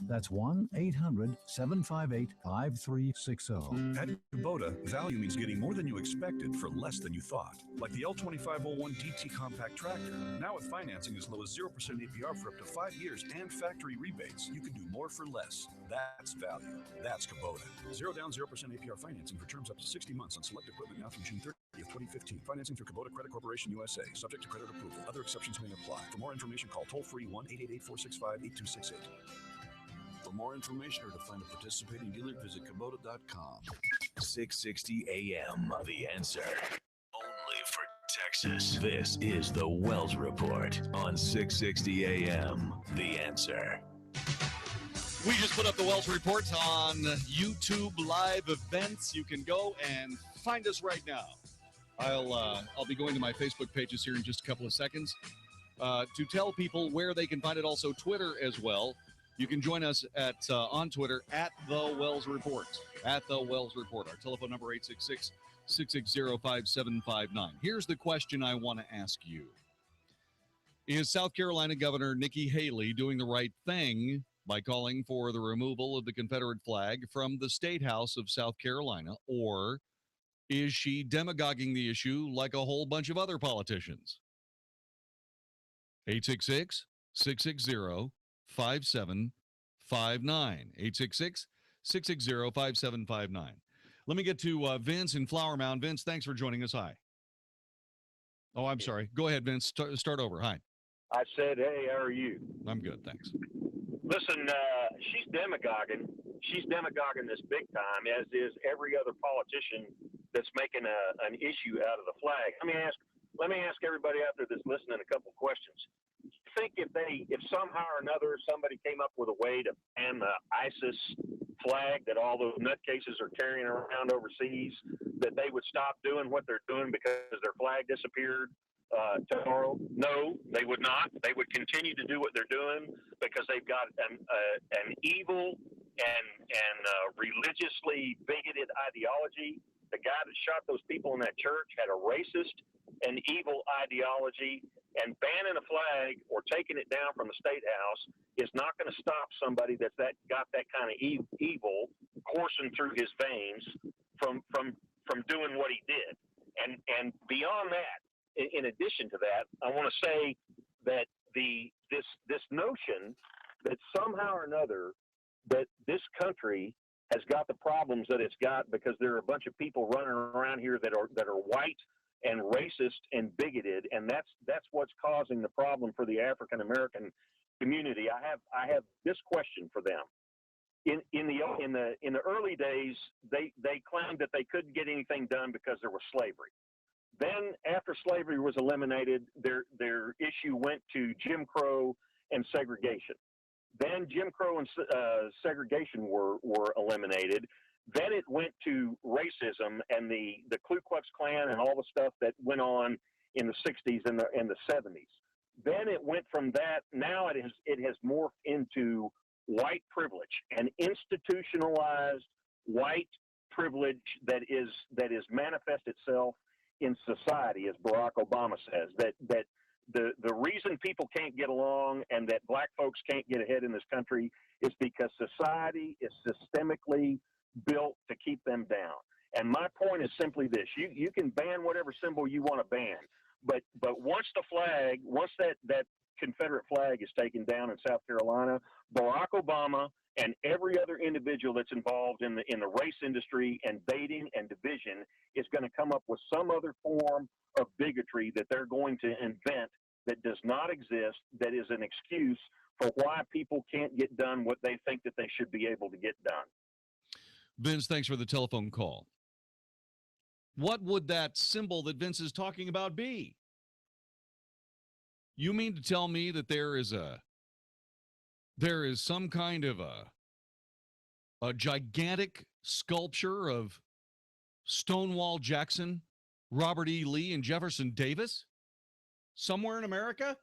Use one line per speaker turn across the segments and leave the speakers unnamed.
That's 1-800-758-5360.
At Kubota, value means getting more than you expected for less than you thought. Like the L2501 DT compact tractor. Now with financing as low as 0% APR for up to 5 years and factory rebates, you can do more for less. That's value. That's Kubota. 0 down, 0% APR financing for terms up to 60 months on select equipment now through June 30th, 2015. Financing through Kubota Credit Corporation USA. Subject to credit approval. Other exceptions may apply. For more information, call toll-free 1-888-465-8268. For more information or to find a participating dealer, visit Kubota.com.
660 AM, The Answer. Only for Texas. This is the Wells Report on 660 AM, The Answer.
We just put up the Wells Report on YouTube live events. You can go and find us right now. I'll be going to my Facebook pages here in just a couple of seconds to tell people where they can find it. Also, Twitter as well. You can join us at on Twitter at The Wells Report. At The Wells Report. Our telephone number 866-660-5759. Here's the question I want to ask you. Is South Carolina Governor Nikki Haley doing the right thing by calling for the removal of the Confederate flag from the Statehouse of South Carolina, or is she demagoguing the issue like a whole bunch of other politicians? 866-660-5759. 866-660-5759. Let me get to Vince in Flower Mound. Vince, thanks for joining us. Hi. Oh, I'm sorry. Go ahead, Vince. Start over. Hi.
I said, hey, how are you?
I'm good, thanks.
Listen, she's demagoguing. She's demagoguing this big time, as is every other politician that's making an issue out of the flag. Let me ask everybody out there that's listening a couple questions. You think if somehow or another somebody came up with a way to ban the ISIS flag that all those nutcases are carrying around overseas, that they would stop doing what they're doing because their flag disappeared tomorrow? No, they would not. They would continue to do what they're doing because they've got an evil and religiously bigoted ideology. The guy that shot those people in that church had a racist and evil ideology, and banning a flag or taking it down from the State House is not going to stop somebody that's got that kind of evil coursing through his veins from doing what he did. And beyond that, in addition to that, I want to say that this notion that somehow or another that this country has got the problems that it's got because there are a bunch of people running around here that are white and racist and bigoted, and that's what's causing the problem for the African American community. I have this question for them. In the early days, they claimed that they couldn't get anything done because there was slavery. Then, after slavery was eliminated, their issue went to Jim Crow and segregation. Then Jim Crow and segregation were eliminated. Then it went to racism and the Ku Klux Klan and all the stuff that went on in the 60s and the 70s. Then it went from that. Now it has morphed into white privilege and institutionalized white privilege that is manifest itself in society, as Barack Obama says, that the reason people can't get along and that black folks can't get ahead in this country is because society is systemically built to keep them down. And my point is simply this: you can ban whatever symbol you want to ban, but once that Confederate flag is taken down in South Carolina, Barack Obama and every other individual that's involved in the race industry and baiting and division is going to come up with some other form of bigotry that they're going to invent that does not exist, that is an excuse for why people can't get done what they think that they should be able to get done.
Vince, thanks for the telephone call. What would that symbol that Vince is talking about be? You mean to tell me that there is some kind of a gigantic sculpture of Stonewall Jackson, Robert E. Lee, and Jefferson Davis somewhere in America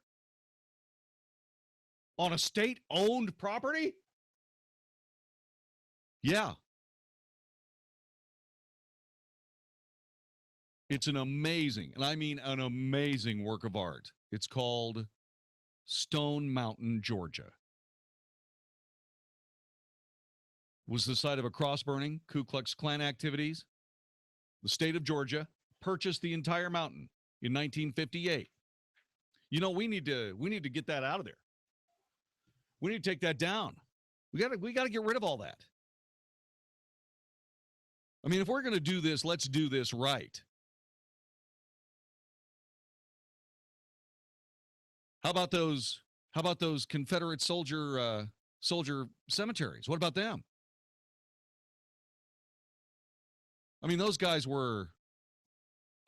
on a state-owned property? Yeah. It's an amazing, and I mean an amazing work of art. It's called Stone Mountain, Georgia. was the site of a cross-burning, Ku Klux Klan activities. The state of Georgia purchased the entire mountain in 1958. You know, we need to get that out of there. We need to take that down. We got to get rid of all that. I mean, if we're going to do this, let's do this right. How about those Confederate soldier cemeteries? What about them? I mean, those guys were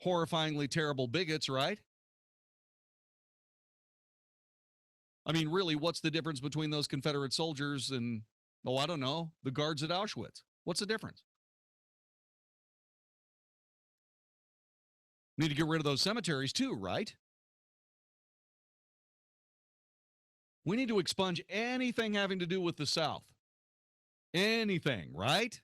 horrifyingly terrible bigots, right? I mean, really, what's the difference between those Confederate soldiers and, oh, I don't know, the guards at Auschwitz? What's the difference? Need to get rid of those cemeteries too, right? We need to expunge anything having to do with the South. Anything, right?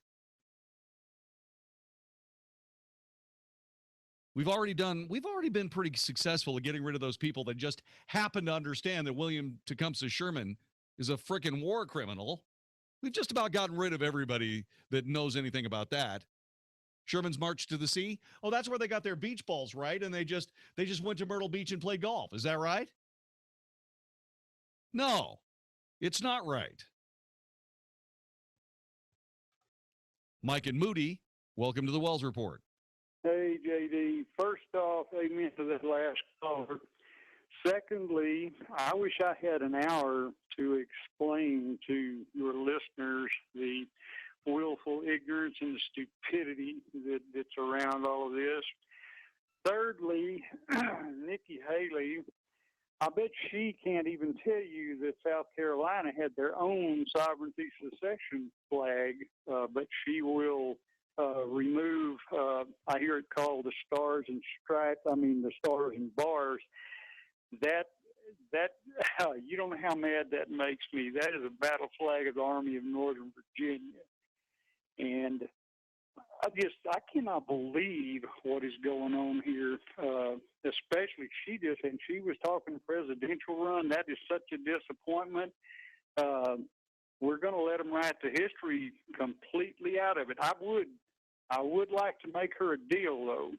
We've already been pretty successful at getting rid of those people that just happen to understand that William Tecumseh Sherman is a frickin' war criminal. We've just about gotten rid of everybody that knows anything about that. Sherman's March to the Sea? Oh, that's where they got their beach balls, right? And they just went to Myrtle Beach and played golf. Is that right? No, it's not right. Mike and Moody, welcome to the Wells Report.
Hey, JD. First off, amen to that last caller. Secondly, I wish I had an hour to explain to your listeners the willful ignorance and the stupidity that's around all of this. Thirdly, Nikki Haley, I bet she can't even tell you that South Carolina had their own sovereignty secession flag, but she will remove, I hear it called the stars and stripes, the stars and bars. That you don't know how mad that makes me. That is a battle flag of the Army of Northern Virginia. And I cannot believe what is going on here, especially she was talking presidential run. That is such a disappointment. We're going to let them write the history completely out of it. I would like to make her a deal, though.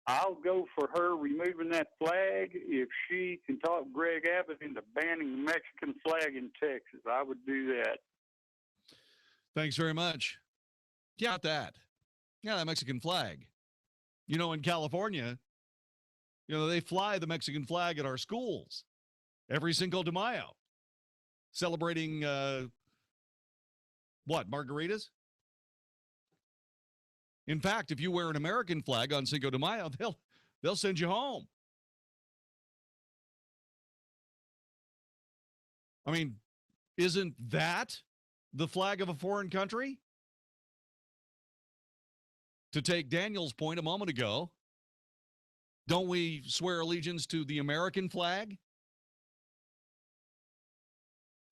I'll go for her removing that flag if she can talk Greg Abbott into banning the Mexican flag in Texas. I would do that.
Thanks very much. Yeah, that Mexican flag. You know, in California, they fly the Mexican flag at our schools every Cinco de Mayo, celebrating margaritas? In fact, if you wear an American flag on Cinco de Mayo, they'll send you home. I mean, isn't that the flag of a foreign country? To take Daniel's point a moment ago, don't we swear allegiance to the American flag?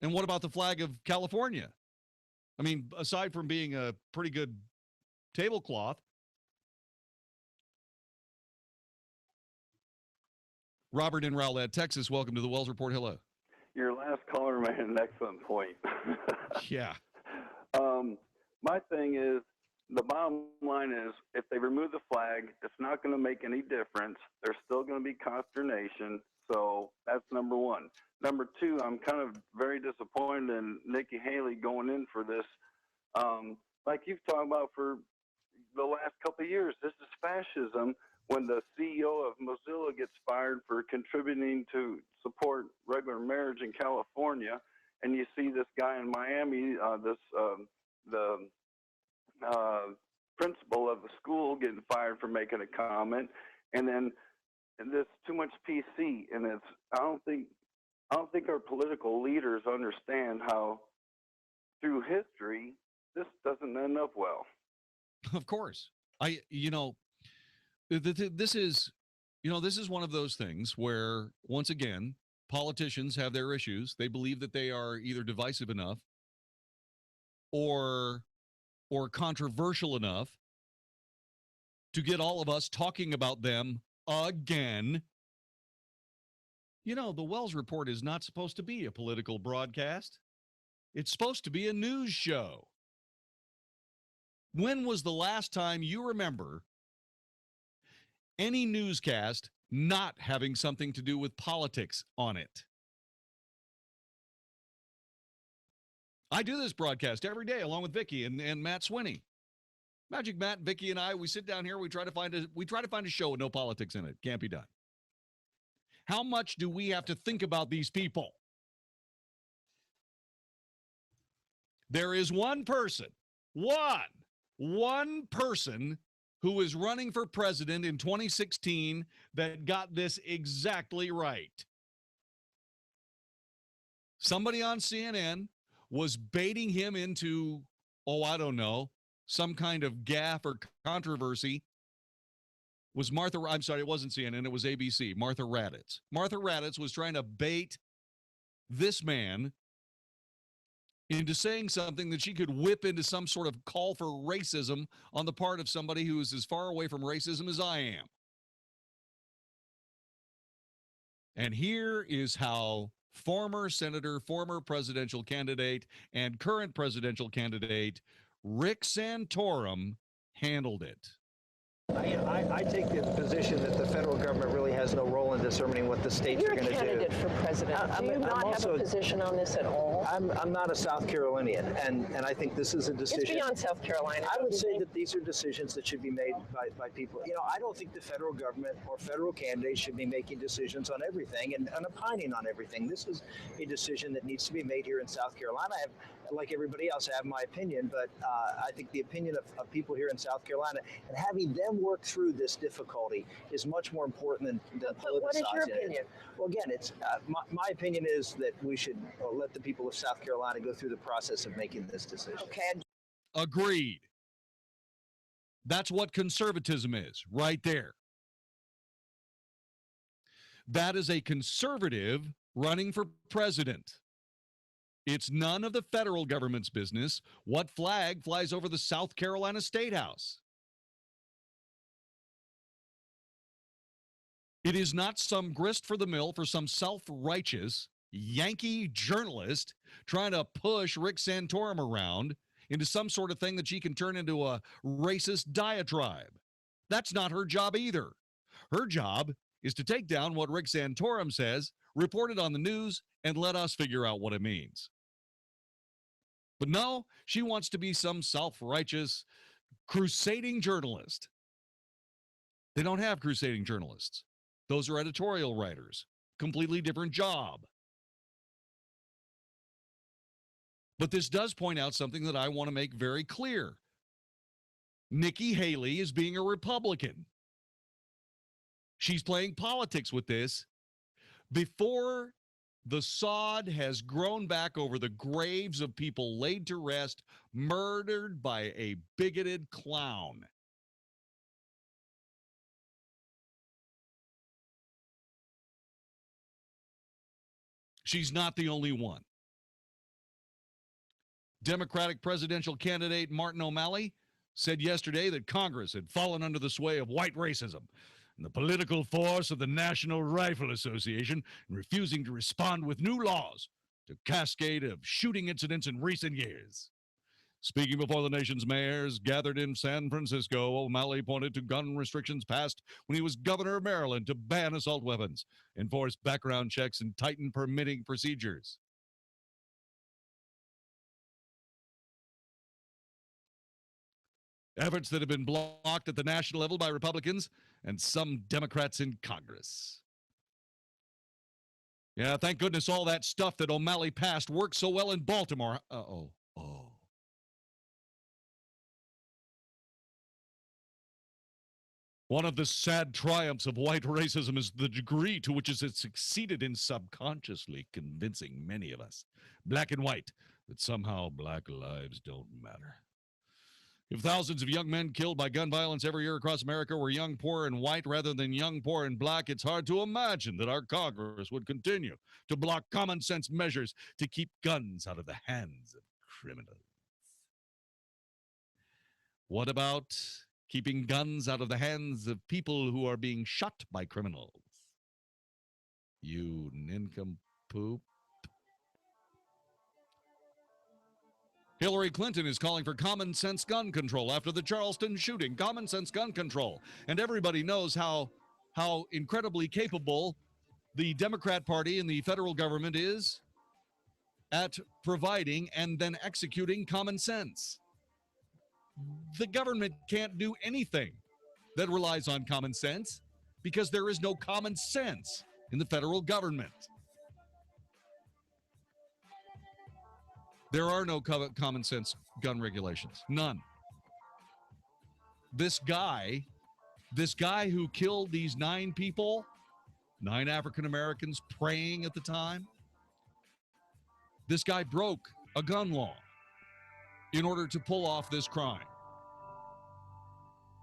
And what about the flag of California? I mean, aside from being a pretty good tablecloth. Robert in Rowlett, Texas, welcome to the Wells Report. Hello.
Your last caller made an excellent point.
Yeah.
My thing is, the bottom line is, if they remove the flag, it's not going to make any difference. There's still going to be consternation. So that's number one. Number two, I'm kind of very disappointed in Nikki Haley going in for this. Like you've talked about for the last couple of years, this is fascism. When the CEO of Mozilla gets fired for contributing to support regular marriage in California, and you see this guy in Miami, the principal of the school getting fired for making a comment, and then this too much PC, and I don't think our political leaders understand how through history this doesn't end up well.
Of course. This is one of those things where, once again, politicians have their issues. They believe that they are either divisive enough or controversial enough to get all of us talking about them again. The Wells Report is not supposed to be a political broadcast. It's supposed to be a news show. When was the last time you remember any newscast not having something to do with politics on it? I do this broadcast every day along with Vicky and Matt Swinney. Magic Matt, Vicky, and I, we sit down here, we try to find a show with no politics in it. Can't be done. How much do we have to think about these people? There is one person who is running for president in 2016 that got this exactly right. Somebody on CNN was baiting him into, I don't know, some kind of gaffe or controversy. I'm sorry, it wasn't CNN, it was ABC, Martha Raddatz. Martha Raddatz was trying to bait this man into saying something that she could whip into some sort of call for racism on the part of somebody who is as far away from racism as I am. And here is how former senator, former presidential candidate, and current presidential candidate Rick Santorum handled it.
I take the position that the federal government really has no role in determining what the states are going to do.
You're a candidate for president. Do you not have a position on this at all?
I'm not a South Carolinian, and I think this is a decision.
It's beyond South Carolina.
I would say that these are decisions that should be made by people. I don't think the federal government or federal candidates should be making decisions on everything and opining on everything. This is a decision that needs to be made here in South Carolina. Like everybody else, I have my opinion, but I think the opinion of people here in South Carolina and having them work through this difficulty is much more important than politicizing.
What is your opinion?
Well, again, it's my opinion is that we should let the people of South Carolina go through the process of making this decision.
Okay.
Agreed. That's what conservatism is, right there. That is a conservative running for president. It's none of the federal government's business what flag flies over the South Carolina Statehouse. It is not some grist for the mill for some self-righteous Yankee journalist trying to push Rick Santorum around into some sort of thing that she can turn into a racist diatribe. That's not her job either. Her job is to take down what Rick Santorum says, report it on the news, and let us figure out what it means. But no, she wants to be some self-righteous, crusading journalist. They don't have crusading journalists. Those are editorial writers. Completely different job. But this does point out something that I want to make very clear. Nikki Haley is being a Republican. She's playing politics with this before the sod has grown back over the graves of people laid to rest, murdered by a bigoted clown. She's not the only one. Democratic presidential candidate Martin O'Malley said yesterday that Congress had fallen under the sway of white racism and the political force of the National Rifle Association in refusing to respond with new laws to a cascade of shooting incidents in recent years. Speaking before the nation's mayors gathered in San Francisco, O'Malley pointed to gun restrictions passed when he was governor of Maryland to ban assault weapons, enforce background checks, and tighten permitting procedures. Efforts that have been blocked at the national level by Republicans and some Democrats in Congress. Yeah, thank goodness all that stuff that O'Malley passed worked so well in Baltimore. One of the sad triumphs of white racism is the degree to which it has succeeded in subconsciously convincing many of us, black and white, that somehow black lives don't matter. If thousands of young men killed by gun violence every year across America were young, poor, and white rather than young, poor, and black, it's hard to imagine that our Congress would continue to block common sense measures to keep guns out of the hands of criminals. What about keeping guns out of the hands of people who are being shot by criminals? You nincompoop. Hillary Clinton is calling for common sense gun control after the Charleston shooting. Common sense gun control. And everybody knows how incredibly capable the Democrat Party and the federal government is at providing and then executing common sense. The government can't do anything that relies on common sense because there is no common sense in the federal government. There are no common sense gun regulations. None. This guy who killed these 9 people, 9 African Americans praying at the time, this guy broke a gun law in order to pull off this crime.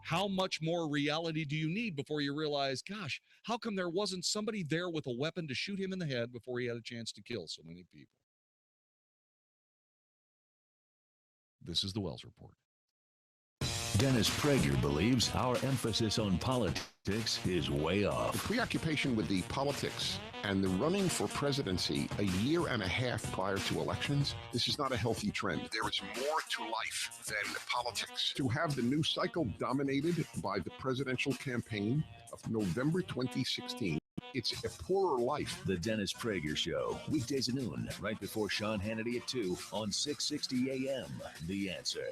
How much more reality do you need before you realize, gosh, how come there wasn't somebody there with a weapon to shoot him in the head before he had a chance to kill so many people? This is the Wells Report.
Dennis Prager believes our emphasis on politics is way off.
The preoccupation with the politics and the running for presidency a year and a half prior to elections, this is not a healthy trend. There is more to life than politics. To have the new cycle dominated by the presidential campaign of November 2016, it's a poorer life.
The Dennis Prager Show, weekdays at noon, right before Sean Hannity at 2 on 660 AM. The Answer.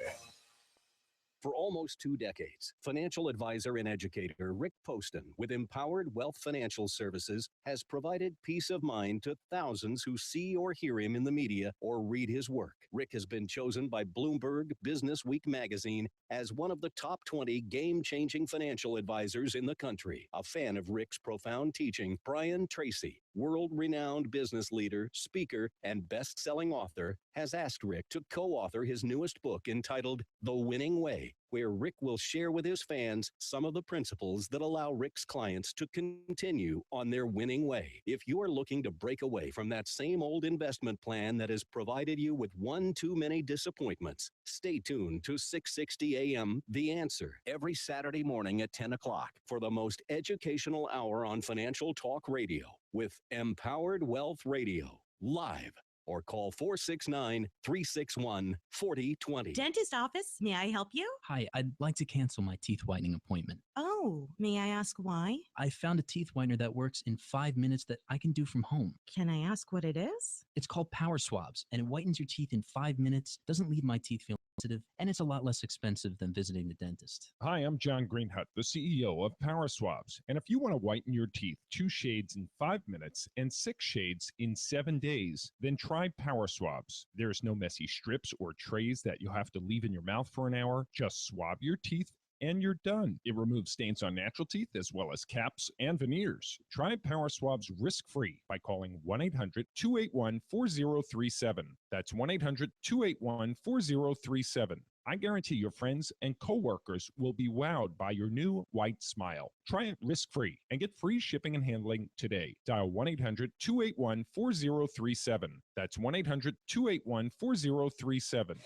For almost 2 decades, financial advisor and educator Rick Poston with Empowered Wealth Financial Services has provided peace of mind to thousands who see or hear him in the media or read his work. Rick has been chosen by Bloomberg Business Week magazine as one of the top 20 game-changing financial advisors in the country. A fan of Rick's profound teaching, Brian Tracy, world-renowned business leader, speaker, and best-selling author, has asked Rick to co-author his newest book entitled The Winning Way, where Rick will share with his fans some of the principles that allow Rick's clients to continue on their winning way. If you're looking to break away from that same old investment plan that has provided you with one too many disappointments, stay tuned to 660 AM The Answer every Saturday morning at 10 o'clock for the most educational hour on financial talk radio with Empowered Wealth Radio, live. Or call 469-361-4020.
Dentist office, may I help you?
Hi, I'd like to cancel my teeth whitening appointment.
Oh, may I ask why?
I found a teeth whitener that works in 5 minutes that I can do from home.
Can I ask what it is?
It's called Power Swabs, and it whitens your teeth in 5 minutes, doesn't leave my teeth feeling sensitive, and it's a lot less expensive than visiting the dentist.
Hi, I'm John Greenhut, the CEO of Power Swabs. And if you want to whiten your teeth 2 shades in 5 minutes and 6 shades in 7 days, then try Power Swabs. There's no messy strips or trays that you'll have to leave in your mouth for an hour. Just swab your teeth and you're done. It removes stains on natural teeth as well as caps and veneers. Try Power Swabs risk-free by calling 1-800-281-4037. That's 1-800-281-4037. I guarantee your friends and coworkers will be wowed by your new white smile. Try it risk-free and get free shipping and handling today. Dial 1-800-281-4037. That's 1-800-281-4037.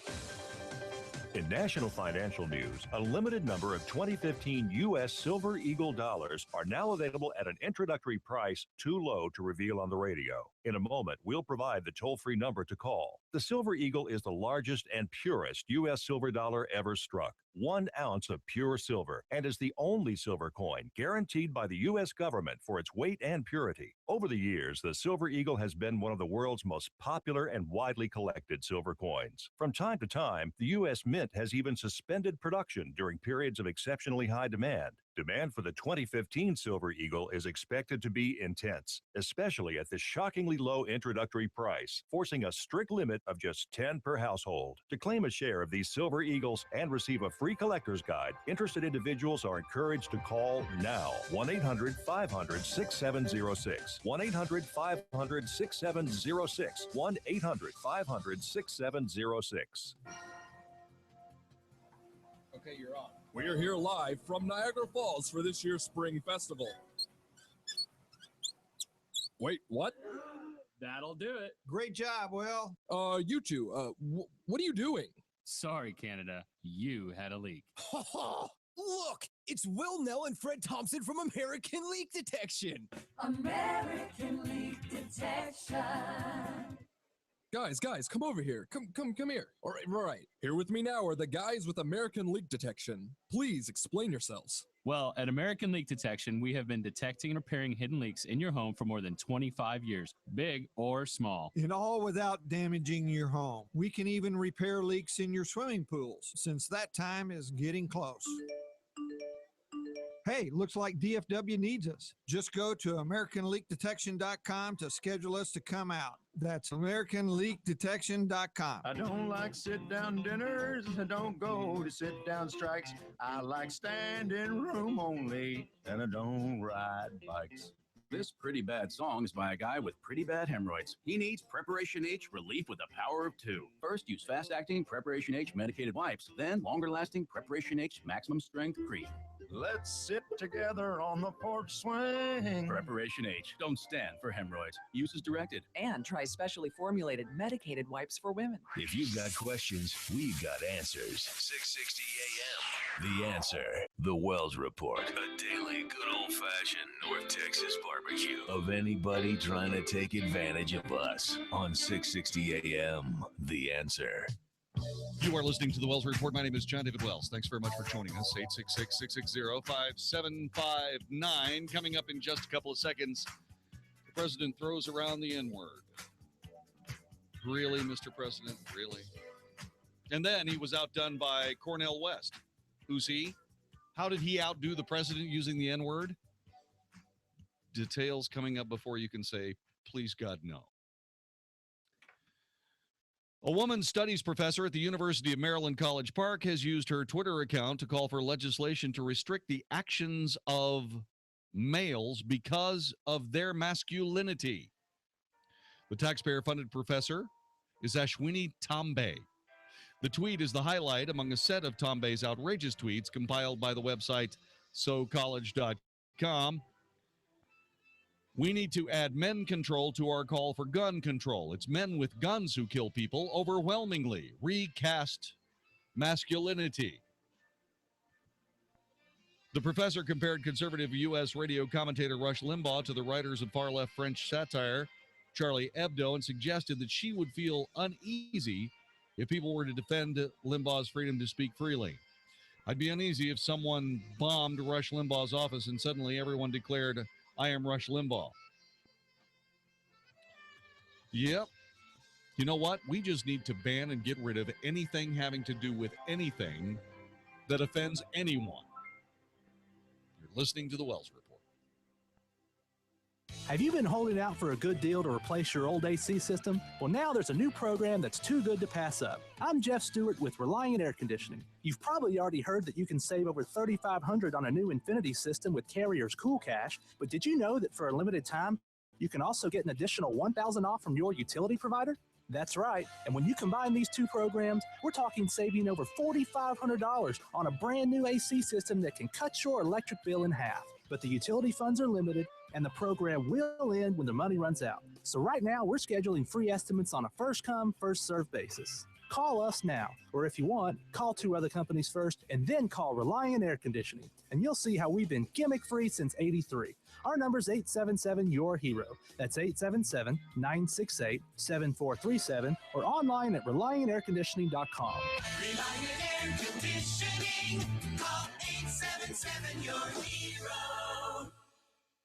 In national financial news, a limited number of 2015 U.S. Silver Eagle dollars are now available at an introductory price too low to reveal on the radio. In a moment, we'll provide the toll-free number to call. The Silver Eagle is the largest and purest U.S. silver dollar ever struck. 1 ounce of pure silver, and is the only silver coin guaranteed by the U.S. government for its weight and purity. Over the years, the Silver Eagle has been one of the world's most popular and widely collected silver coins. From time to time, the U.S. Mint has even suspended production during periods of exceptionally high demand. Demand for the 2015 Silver Eagle is expected to be intense, especially at this shockingly low introductory price, forcing a strict limit of just 10 per household. To claim a share of these Silver Eagles and receive a free collector's guide, interested individuals are encouraged to call now. 1-800-500-6706. 1-800-500-6706. 1-800-500-6706.
Okay, you're on. We're here live from Niagara Falls for this year's Spring Festival. Wait, what?
That'll do it.
Great job, Will. You two, what are you doing?
Sorry, Canada. You had a leak.
Look, it's Will Nell and Fred Thompson from American Leak Detection.
American Leak Detection.
Guys, come over here. Come here. All right. Here with me now are the guys with American Leak Detection. Please explain yourselves.
Well, at American Leak Detection, we have been detecting and repairing hidden leaks in your home for more than 25 years, big or small.
And all without damaging your home. We can even repair leaks in your swimming pools, since that time is getting close. Hey, looks like DFW needs us. Just go to AmericanLeakDetection.com to schedule us to come out. That's AmericanLeakDetection.com.
I don't like sit-down dinners. I don't go to sit-down strikes. I like standing room only, and I don't ride bikes.
This pretty bad song is by a guy with pretty bad hemorrhoids. He needs Preparation H relief with the power of 2. First, use fast-acting Preparation H medicated wipes, then longer-lasting Preparation H maximum strength cream.
Let's sit together on the porch swing.
Preparation H. Don't stand for hemorrhoids. Use as directed.
And try specially formulated medicated wipes for women.
If you've got questions, we've got answers. 660 AM. The Answer. The Wells Report. A daily good old-fashioned North Texas barbecue of anybody trying to take advantage of us on 660 AM. The Answer.
You are listening to the Wells Report. My name is Jon-David Wells. Thanks very much for joining us. 866-660-5759. Coming up in just a couple of seconds, the president throws around the N-word. Really, Mr. President? Really? And then he was outdone by Cornel West. Who's he? How did he outdo the president using the N-word? Details coming up before you can say, please, God, no. A woman studies professor at the University of Maryland College Park has used her Twitter account to call for legislation to restrict the actions of males because of their masculinity. The taxpayer-funded professor is Ashwini Tambe. The tweet is the highlight among a set of Tambe's outrageous tweets compiled by the website SoCollege.com. We need to add men control to our call for gun control. It's men with guns who kill people overwhelmingly. Recast masculinity. The professor compared conservative U.S. radio commentator Rush Limbaugh to the writers of far-left French satire Charlie Hebdo and suggested that she would feel uneasy if people were to defend Limbaugh's freedom to speak freely. I'd be uneasy if someone bombed Rush Limbaugh's office and suddenly everyone declared, I am Rush Limbaugh. Yep. You know what? We just need to ban and get rid of anything having to do with anything that offends anyone. You're listening to the Wells Report.
Have you been holding out for a good deal to replace your old AC system? Well, now there's a new program that's too good to pass up. I'm Jeff Stewart with Reliant Air Conditioning. You've probably already heard that you can save over $3,500 on a new Infinity system with Carrier's Cool Cash, but did you know that for a limited time, you can also get an additional $1,000 off from your utility provider? That's right, and when you combine these two programs, we're talking saving over $4,500 on a brand new AC system that can cut your electric bill in half. But the utility funds are limited, and the program will end when the money runs out. So right now, we're scheduling free estimates on a first-come, first-served basis. Call us now, or if you want, call 2 other companies first, and then call Reliant Air Conditioning, and you'll see how we've been gimmick-free since '83. Our number's 877-YOUR-HERO. That's 877-968-7437, or online at ReliantAirConditioning.com.
Reliant Air Conditioning. Call 877-YOUR-HERO.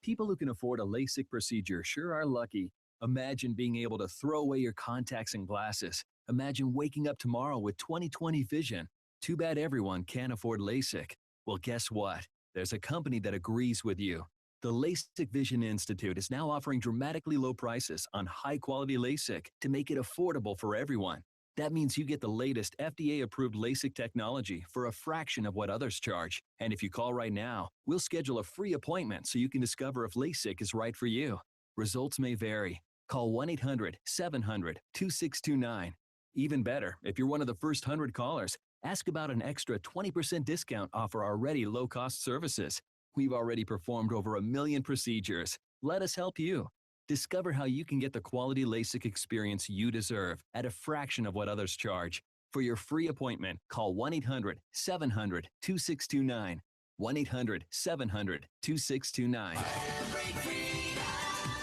People who can afford a LASIK procedure sure are lucky. Imagine being able to throw away your contacts and glasses. Imagine waking up tomorrow with 20/20 vision. Too bad everyone can't afford LASIK. Well, guess what? There's a company that agrees with you. The LASIK Vision Institute is now offering dramatically low prices on high-quality LASIK to make it affordable for everyone. That means you get the latest FDA-approved LASIK technology for a fraction of what others charge. And if you call right now, we'll schedule a free appointment so you can discover if LASIK is right for you. Results may vary. Call 1-800-700-2629. Even better, if you're one of the first 100 callers, ask about an extra 20% discount off our already low-cost services. We've already performed over 1 million procedures. Let us help you. Discover how you can get the quality LASIK experience you deserve at a fraction of what others charge. For your free appointment, call 1-800-700-2629. 1-800-700-2629.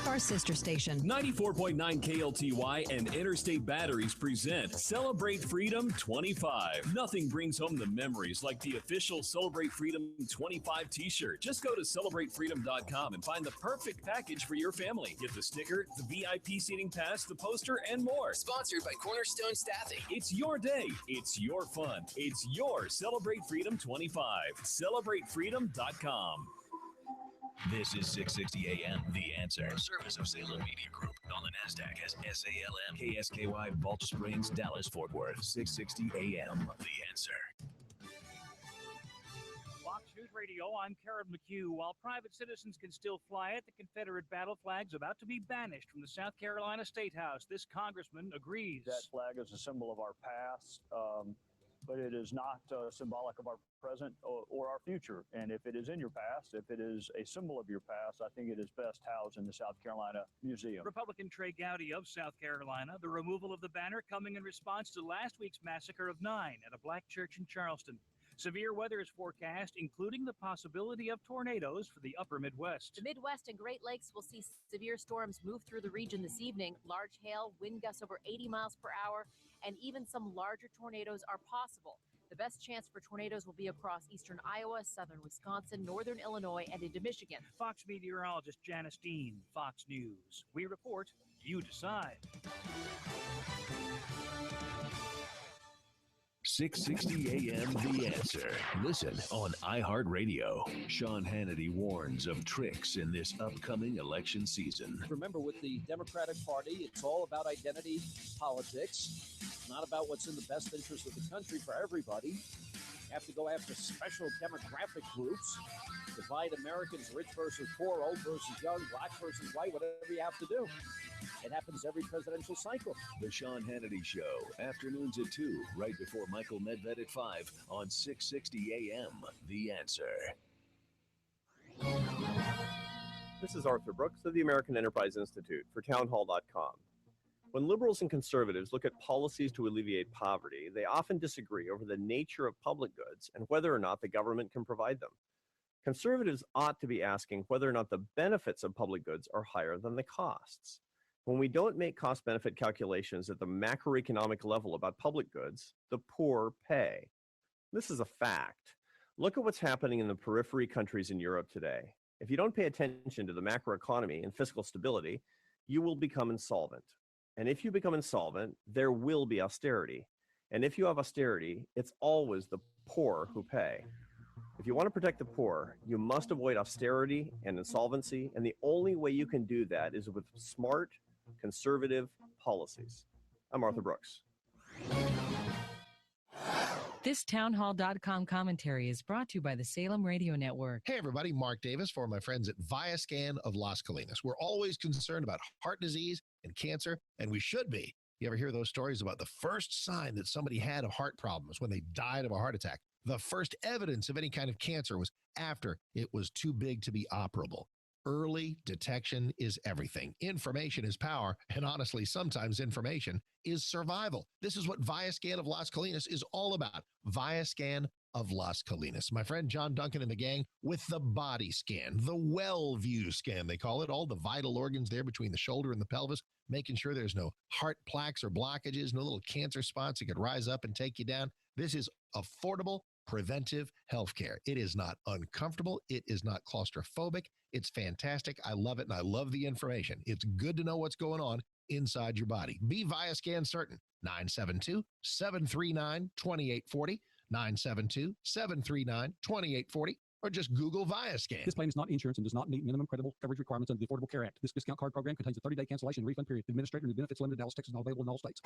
our sister station.
94.9 KLTY and Interstate Batteries present Celebrate Freedom 25. Nothing brings home the memories like the official Celebrate Freedom 25 t-shirt. Just go to celebratefreedom.com and find the perfect package for your family. Get the sticker, the VIP seating pass, the poster, and more.
Sponsored by Cornerstone Staffing.
It's your day. It's your fun. It's your Celebrate Freedom 25. Celebratefreedom.com.
This is 660 AM, The Answer. Service of Salem Media Group. On the NASDAQ as SALM, KSKY, Balch Springs, Dallas, Fort Worth. 660 AM, The Answer.
Fox News Radio, I'm Karen McHugh. While private citizens can still fly it, the Confederate Battle Flag's about to be banished from the South Carolina Statehouse. This congressman agrees.
That flag is a symbol of our past, but it is not symbolic of our present or our future. And if it is in your past, if it is a symbol of your past, I think it is best housed in the South Carolina Museum.
Republican Trey Gowdy of South Carolina, the removal of the banner coming in response to last week's massacre of 9 at a black church in Charleston. Severe weather is forecast, including the possibility of tornadoes for the upper Midwest.
The Midwest and Great Lakes will see severe storms move through the region this evening. Large hail, wind gusts over 80 miles per hour, and even some larger tornadoes are possible. The best chance for tornadoes will be across eastern Iowa, southern Wisconsin, northern Illinois, and into Michigan.
Fox meteorologist Janice Dean, Fox News. We report, you decide.
660 AM, The Answer. Listen on iHeartRadio. Sean Hannity warns of tricks in this upcoming election season.
Remember, with the Democratic Party, it's all about identity politics. It's not about what's in the best interest of the country for everybody. You have to go after special demographic groups, divide Americans, rich versus poor, old versus young, black versus white, whatever you have to do. It happens every presidential cycle.
The Sean Hannity Show, afternoons at 2, right before Michael Medved at 5 on 660 AM, The Answer.
This is Arthur Brooks of the American Enterprise Institute for townhall.com. When liberals and conservatives look at policies to alleviate poverty, they often disagree over the nature of public goods and whether or not the government can provide them. Conservatives ought to be asking whether or not the benefits of public goods are higher than the costs. When we don't make cost-benefit calculations at the macroeconomic level about public goods, the poor pay. This is a fact. Look at what's happening in the periphery countries in Europe today. If you don't pay attention to the macroeconomy and fiscal stability, you will become insolvent. And if you become insolvent, there will be austerity. And if you have austerity, it's always the poor who pay. If you want to protect the poor, you must avoid austerity and insolvency, and the only way you can do that is with smart, conservative policies. I'm Arthur Brooks.
This townhall.com commentary is brought to you by the Salem Radio Network.
Hey everybody, Mark Davis for my friends at ViaScan of Las Colinas. We're always concerned about heart disease and cancer, and we should be. You ever hear those stories about the first sign that somebody had of heart problems when they died of a heart attack? The first evidence of any kind of cancer was after it was too big to be operable. Early detection is everything. Information is power, and honestly, sometimes information is survival. This is what ViaScan of Las Colinas is all about. ViaScan of Las Colinas. My friend John Duncan and the gang with the body scan, the well-view scan, they call it. All the vital organs there between the shoulder and the pelvis, making sure there's no heart plaques or blockages, no little cancer spots that could rise up and take you down. This is affordable, preventive healthcare. It is not uncomfortable. It is not claustrophobic. It's fantastic. I love it, and I love the information. It's good to know what's going on inside your body. Be ViaScan certain. 972-739-2840, 972-739-2840, or just Google ViaScan.
This plan is not insurance and does not meet minimum credible coverage requirements under the Affordable Care Act. This discount card program contains a 30-day cancellation refund period. Administrator and benefits limited, Dallas, Texas, not available in all states.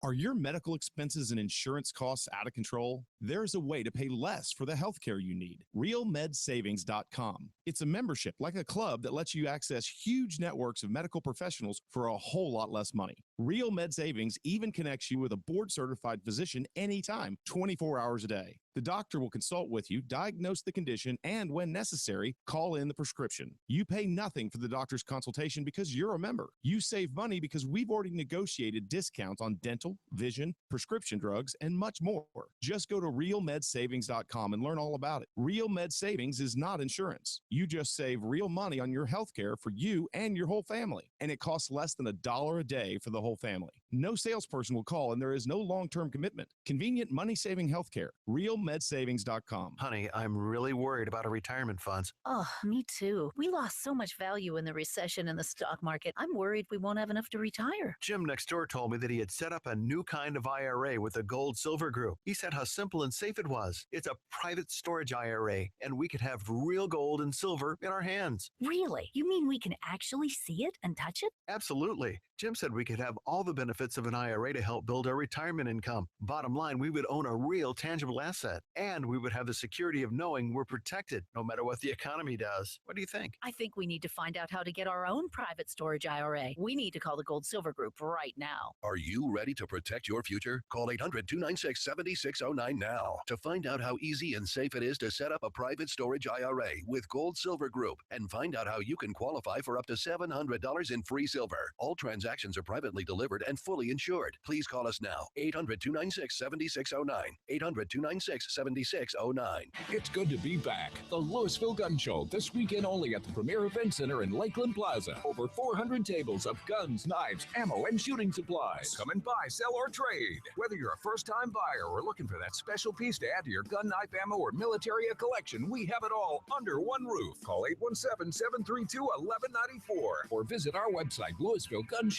Are your medical expenses and insurance costs out of control? There's a way to pay less for the healthcare you need. RealMedSavings.com. It's a membership like a club that lets you access huge networks of medical professionals for a whole lot less money. Real Med Savings even connects you with a board-certified physician anytime, 24 hours a day. The doctor will consult with you, diagnose the condition, and when necessary, call in the prescription. You pay nothing for the doctor's consultation because you're a member. You save money because we've already negotiated discounts on dental, vision, prescription drugs, and much more. Just go to realmedsavings.com and learn all about it. Real Med Savings is not insurance. You just save real money on your health care for you and your whole family, and it costs less than $1 a day for the whole family. No salesperson will call, and there is no long-term commitment. Convenient money-saving health care. realmedsavings.com.
Honey, I'm really worried about our retirement funds.
Oh, me too. We lost so much value in the recession in the stock market. I'm worried we won't have enough to retire.
Jim next door told me that he had set up a new kind of IRA with the Gold Silver Group. He said how simple and safe it was. It's a private storage IRA, and we could have real gold and silver in our hands.
Really? You mean we can actually see it and touch it?
Absolutely. Jim said we could have all the benefits of an IRA to help build our retirement income. Bottom line, we would own a real tangible asset, and we would have the security of knowing we're protected no matter what the economy does. What do you think?
I think we need to find out how to get our own private storage IRA. We need to call the Gold Silver Group right now.
Are you ready to protect your future? Call 800-296-7609 now to find out how easy and safe it is to set up a private storage IRA with Gold Silver Group and find out how you can qualify for up to $700 in free silver. All transactions are privately delivered and fully insured. Please call us now. 800-296-7609. 800-296-7609.
It's good to be back. The Louisville Gun Show, this weekend only at the Premier Event Center in Lakeland Plaza. Over 400 tables of guns, knives, ammo, and shooting supplies. Come and buy, sell, or trade. Whether you're a first-time buyer or looking for that special piece to add to your gun, knife, ammo, or military collection, we have it all under one roof. Call 817-732-1194 or visit our website, LouisvilleGunShow.com.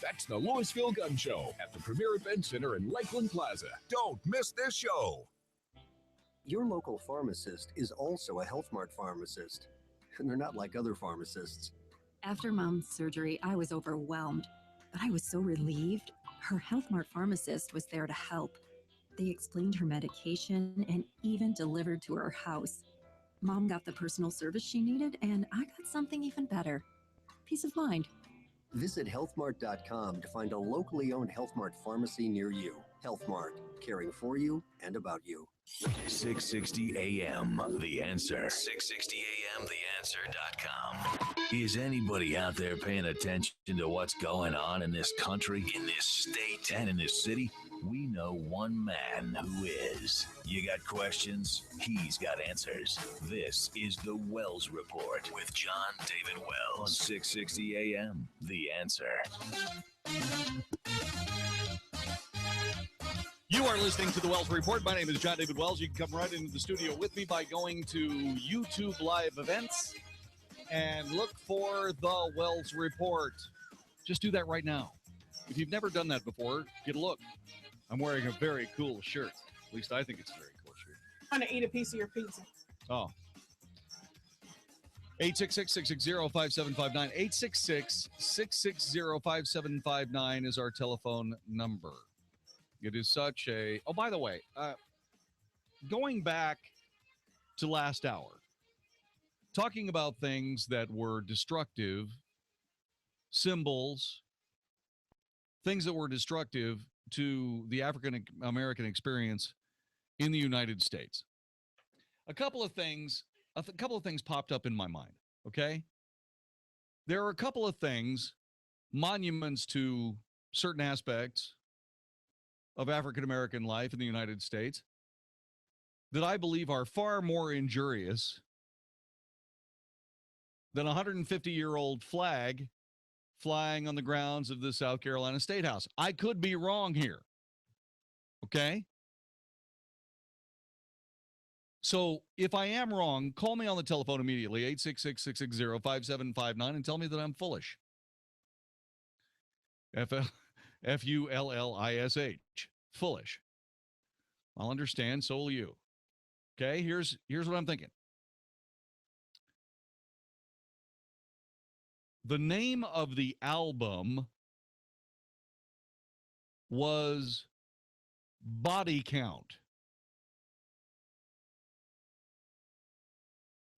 That's the Louisville Gun Show at the Premier Event Center in Lakeland Plaza. Don't miss this show.
Your local pharmacist is also a Health Mart pharmacist, and they're not like other pharmacists.
After Mom's surgery, I was overwhelmed, but I was so relieved. Her Health Mart pharmacist was there to help. They explained her medication and even delivered to her house. Mom got the personal service she needed, and I got something even better. Peace of mind.
Visit healthmart.com to find a locally owned Health Mart pharmacy near you. Health Mart, caring for you and about you.
660 AM, The Answer. 660 AM, TheAnswer.com. Is anybody out there paying attention to what's going on in this country, in this state, and in this city? We know one man who is. You got questions? He's got answers. This is the Wells Report with Jon-David Wells on 660 AM, The Answer.
You are listening to the Wells Report. My name is Jon-David Wells. You can come right into the studio with me by going to YouTube Live Events and look for the Wells Report. Just do that right now. If you've never done that before, get a look. I'm wearing a very cool shirt. At least I think it's a very cool shirt.
I'm going to eat a piece of your pizza.
Oh. 866-660-5759. 866-660-5759 is our telephone number. It is such a... Oh, by the way, going back to last hour, talking about things that were destructive, symbols, things that were destructive to the African American experience in the United States. A couple of things popped up in my mind, okay? There are a couple of things, monuments to certain aspects of African American life in the United States, that I believe are far more injurious than a 150-year-old flag flying on the grounds of the South Carolina Statehouse. I could be wrong here. Okay? So if I am wrong, call me on the telephone immediately, 866-660-5759, and tell me that I'm foolish. F-U-L-L-I-S-H. Foolish. I'll understand, so will you. Okay, here's what I'm thinking. The name of the album was Body Count.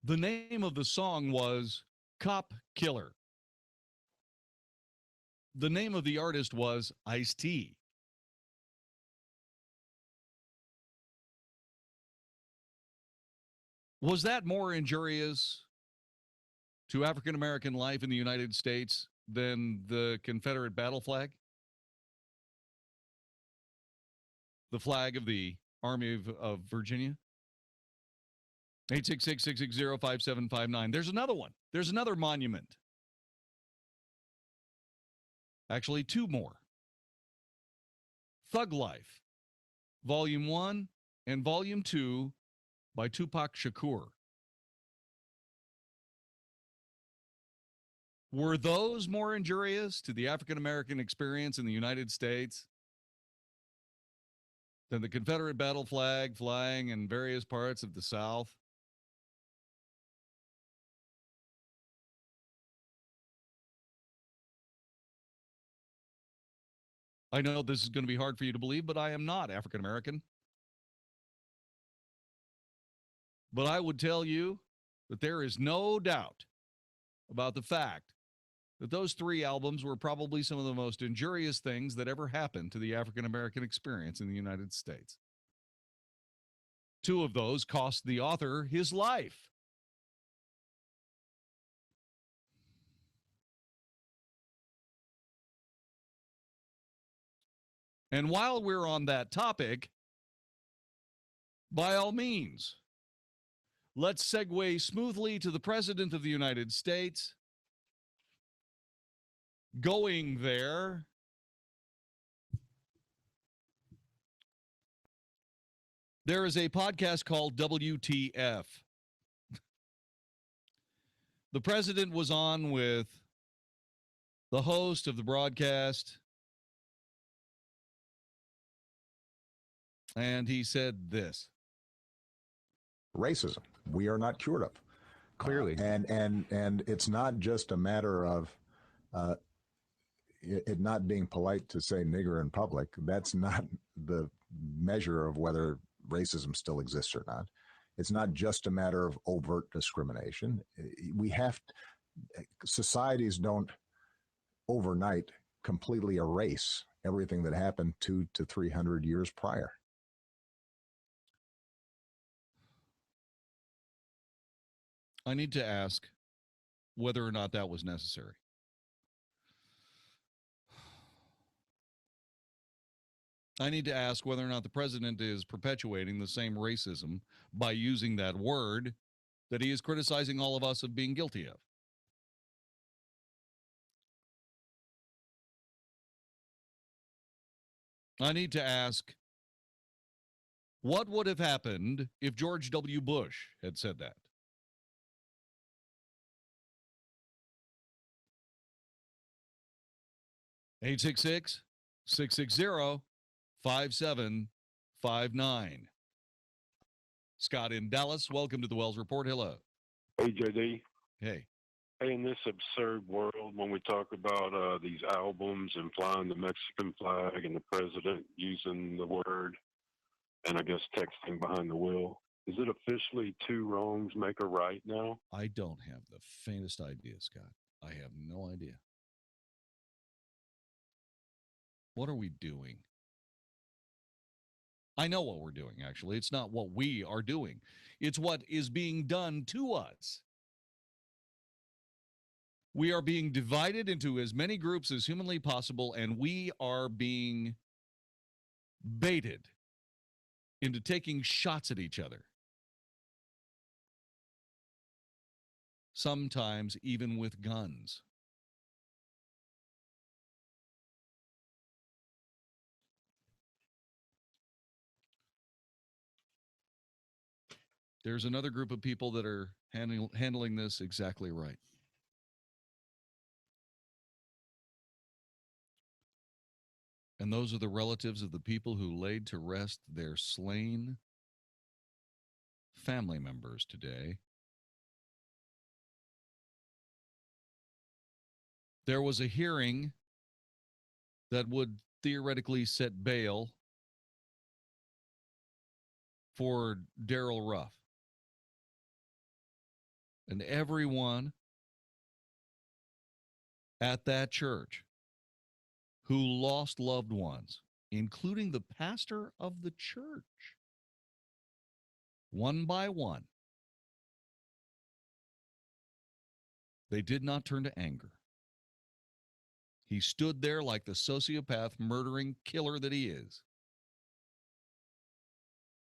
The name of the song was Cop Killer. The name of the artist was Ice-T. Was that more injurious to African American life in the United States than the Confederate battle flag? The flag of the Army of Virginia? 866-660-5759. There's another one. There's another monument. Actually, two more. Thug Life, Volume 1 and Volume 2 by Tupac Shakur. Were those more injurious to the African American experience in the United States than the Confederate battle flag flying in various parts of the South? I know this is going to be hard for you to believe, but I am not African American. But I would tell you that there is no doubt about the fact that those three albums were probably some of the most injurious things that ever happened to the African American experience in the United States. Two of those cost the author his life. And while we're on that topic, by all means, let's segue smoothly to the President of the United States. Going there, there is a podcast called WTF. The President was on with the host of the broadcast, and he said this.
Racism, we are not cured of, clearly. And it's not just a matter of it not being polite to say nigger in public. That's not the measure of whether racism still exists or not. It's not just a matter of overt discrimination. Societies don't overnight completely erase everything that happened 200 to 300 years prior.
I need to ask whether or not that was necessary. I need to ask whether or not the president is perpetuating the same racism by using that word that he is criticizing all of us of being guilty of. I need to ask, what would have happened if George W. Bush had said that? Eight 660 5759. Scott in Dallas, welcome to the Wells Report. Hello.
Hey, JD.
Hey.
Hey, in this absurd world, when we talk about these albums and flying the Mexican flag and the president using the word and I guess texting behind the wheel, is it officially two wrongs make a right now?
I don't have the faintest idea, Scott. I have no idea. What are we doing? I know what we're doing, actually. It's not what we are doing. It's what is being done to us. We are being divided into as many groups as humanly possible, and we are being baited into taking shots at each other. Sometimes even with guns. There's another group of people that are handling this exactly right. And those are the relatives of the people who laid to rest their slain family members today. There was a hearing that would theoretically set bail for Darrell Ruff. And everyone at that church who lost loved ones, including the pastor of the church, one by one,
They did not turn to anger. He stood there like the sociopath, murdering killer that he is.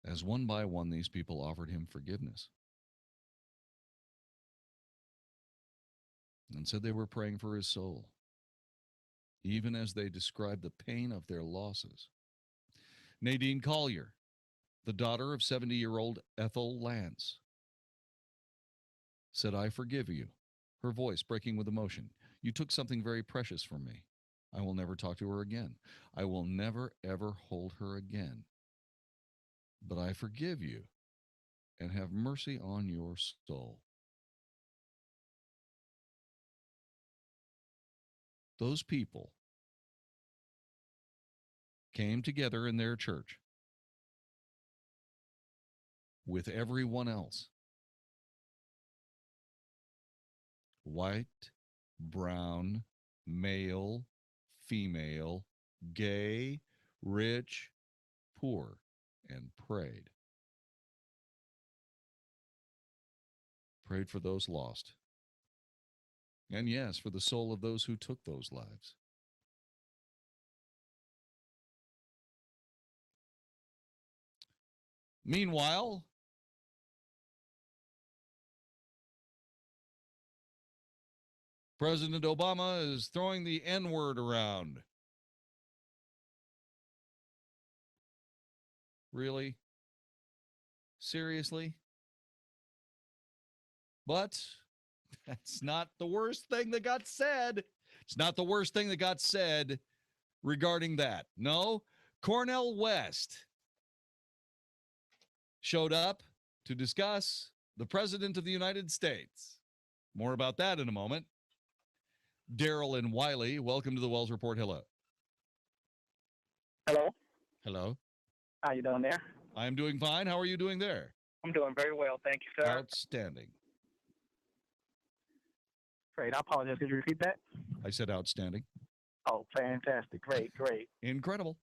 As one by one, these people offered him forgiveness and said they were praying for his soul, even as they described the pain of their losses. Nadine Collier, the daughter of 70-year-old Ethel Lance, said, "I forgive you," her voice breaking with emotion. "You took something very precious from me. I will never talk to her again. I will never, ever hold her again. But I forgive you and have mercy on your soul." Those people came together in their church with everyone else, white, brown, male, female, gay, rich, poor, and prayed. Prayed for those lost. And yes, for the soul of those who took those lives. Meanwhile, President Obama is throwing the N-word around. Really? Seriously? But that's not the worst thing that got said. It's not the worst thing that got said regarding that. No, Cornel West showed up to discuss the President of the United States. More about that in a moment. Daryl and Wiley, welcome to the Wells Report. Hello.
Hello.
Hello.
How you doing there?
I'm doing fine. How are you doing there?
I'm doing very well, thank you, sir.
Outstanding.
Great. I apologize. Could you repeat that?
I said outstanding.
Oh, fantastic. Great, great.
Incredible.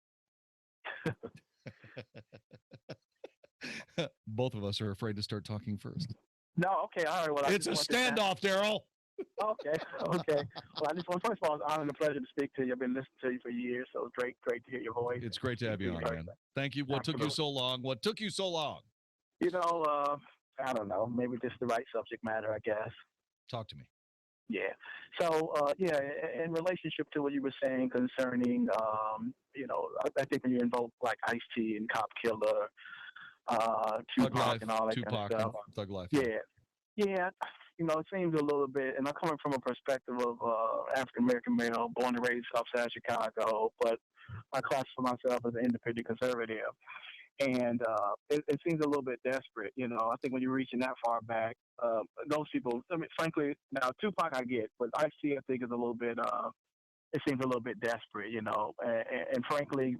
Both of us are afraid to start talking first.
No, okay. All right. Well,
it's a standoff, Daryl.
Okay, okay. Well, I just want, first of all, it's an honor and a pleasure to speak to you. I've been listening to you for years, so it's great to hear your voice.
It's great to have you on, man. Thank you. What took you so long? What took you so long?
You know, I don't know. Maybe just the right subject matter, I guess.
Talk to me.
Yeah. So, yeah, in relationship to what you were saying concerning, you know, I think when you invoke like Ice-T and Cop Killer, Tupac and all that
Tupac
kind of stuff.
Thug Life.
Yeah. You know, it seems a little bit, and I'm coming from a perspective of African-American male, born and raised outside Chicago, but I classify myself as an independent conservative. And it seems a little bit desperate, you know. I think when you're reaching that far back, those people, I mean, frankly, now Tupac I get, but Ice-T I think is a little bit, it seems a little bit desperate, you know. And frankly,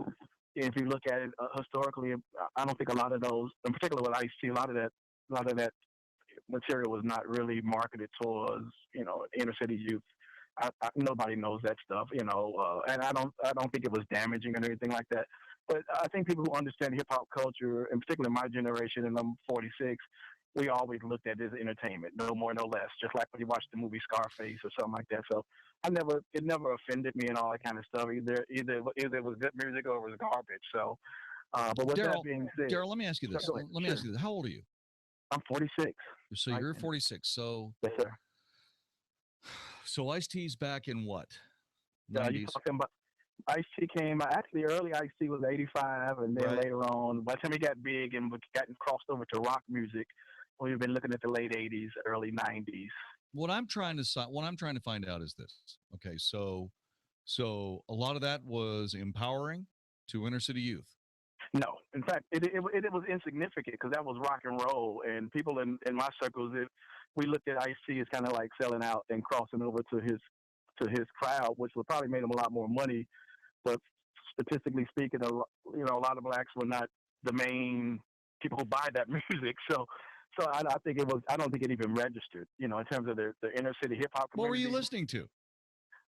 if you look at it historically, I don't think a lot of those, in particular with Ice-T, a lot of that material was not really marketed towards, you know, inner city youth. Nobody knows that stuff, you know, and I don't think it was damaging or anything like that. But I think people who understand hip hop culture, in particular my generation, and I'm 46, we always looked at it as entertainment, no more, no less. Just like when you watch the movie Scarface or something like that. So it never offended me and all that kind of stuff. Either it was good music or it was garbage. So, but with that being said,
Daryl, let me ask you this. Let me ask you this. How old are you?
I'm 46.
So you're 46. So
yes, sir.
So Ice-T's back in what?
You talking about Ice-T came actually early. Ice-T was 85, and then later on, by the time he got big and gotten crossed over to rock music, we've been looking at the late 80s, early 90s.
What I'm trying to find out is this. Okay, so a lot of that was empowering to inner city youth.
No, in fact, it was insignificant because that was rock and roll, and people in my circles, we looked at Ice-T as kind of like selling out and crossing over to his crowd, which would probably made him a lot more money. But statistically speaking, you know, a lot of blacks were not the main people who buy that music. So I think it was. I don't think it even registered. You know, in terms of the inner city hip hop community.
What were you listening to?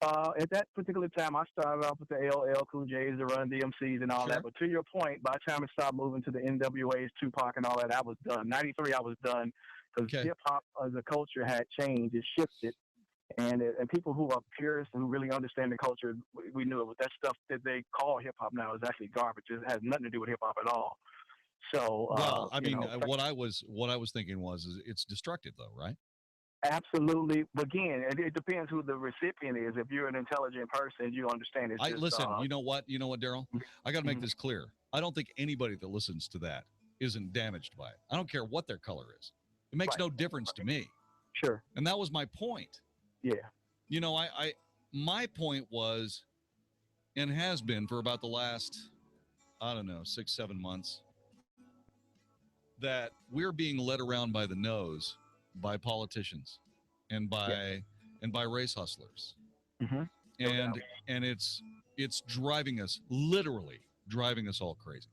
At that particular time, I started off with the LL Cool J's, the Run DMCs, and all that. But to your point, by the time it started moving to the NWAs, Tupac, and all that, I was done. 93, I was done because hip hop as a culture had changed. It shifted And people who are purists and really understand the culture, we knew it. That stuff that they call hip hop now is actually garbage. It has nothing to do with hip hop at all. So,
well, I mean, what I was thinking is it's destructive, though, right?
Absolutely. Again, it depends who the recipient is. If you're an intelligent person, you understand it.
Listen. You know what, Daryl? I got to make this clear. I don't think anybody that listens to that isn't damaged by it. I don't care what their color is. It makes no difference to me.
Sure.
And that was my point.
Yeah.
You know, my point was, and has been for about the last, I don't know, 6-7 months, that we're being led around by the nose by politicians and by race hustlers. And it's driving us, literally driving us all crazy.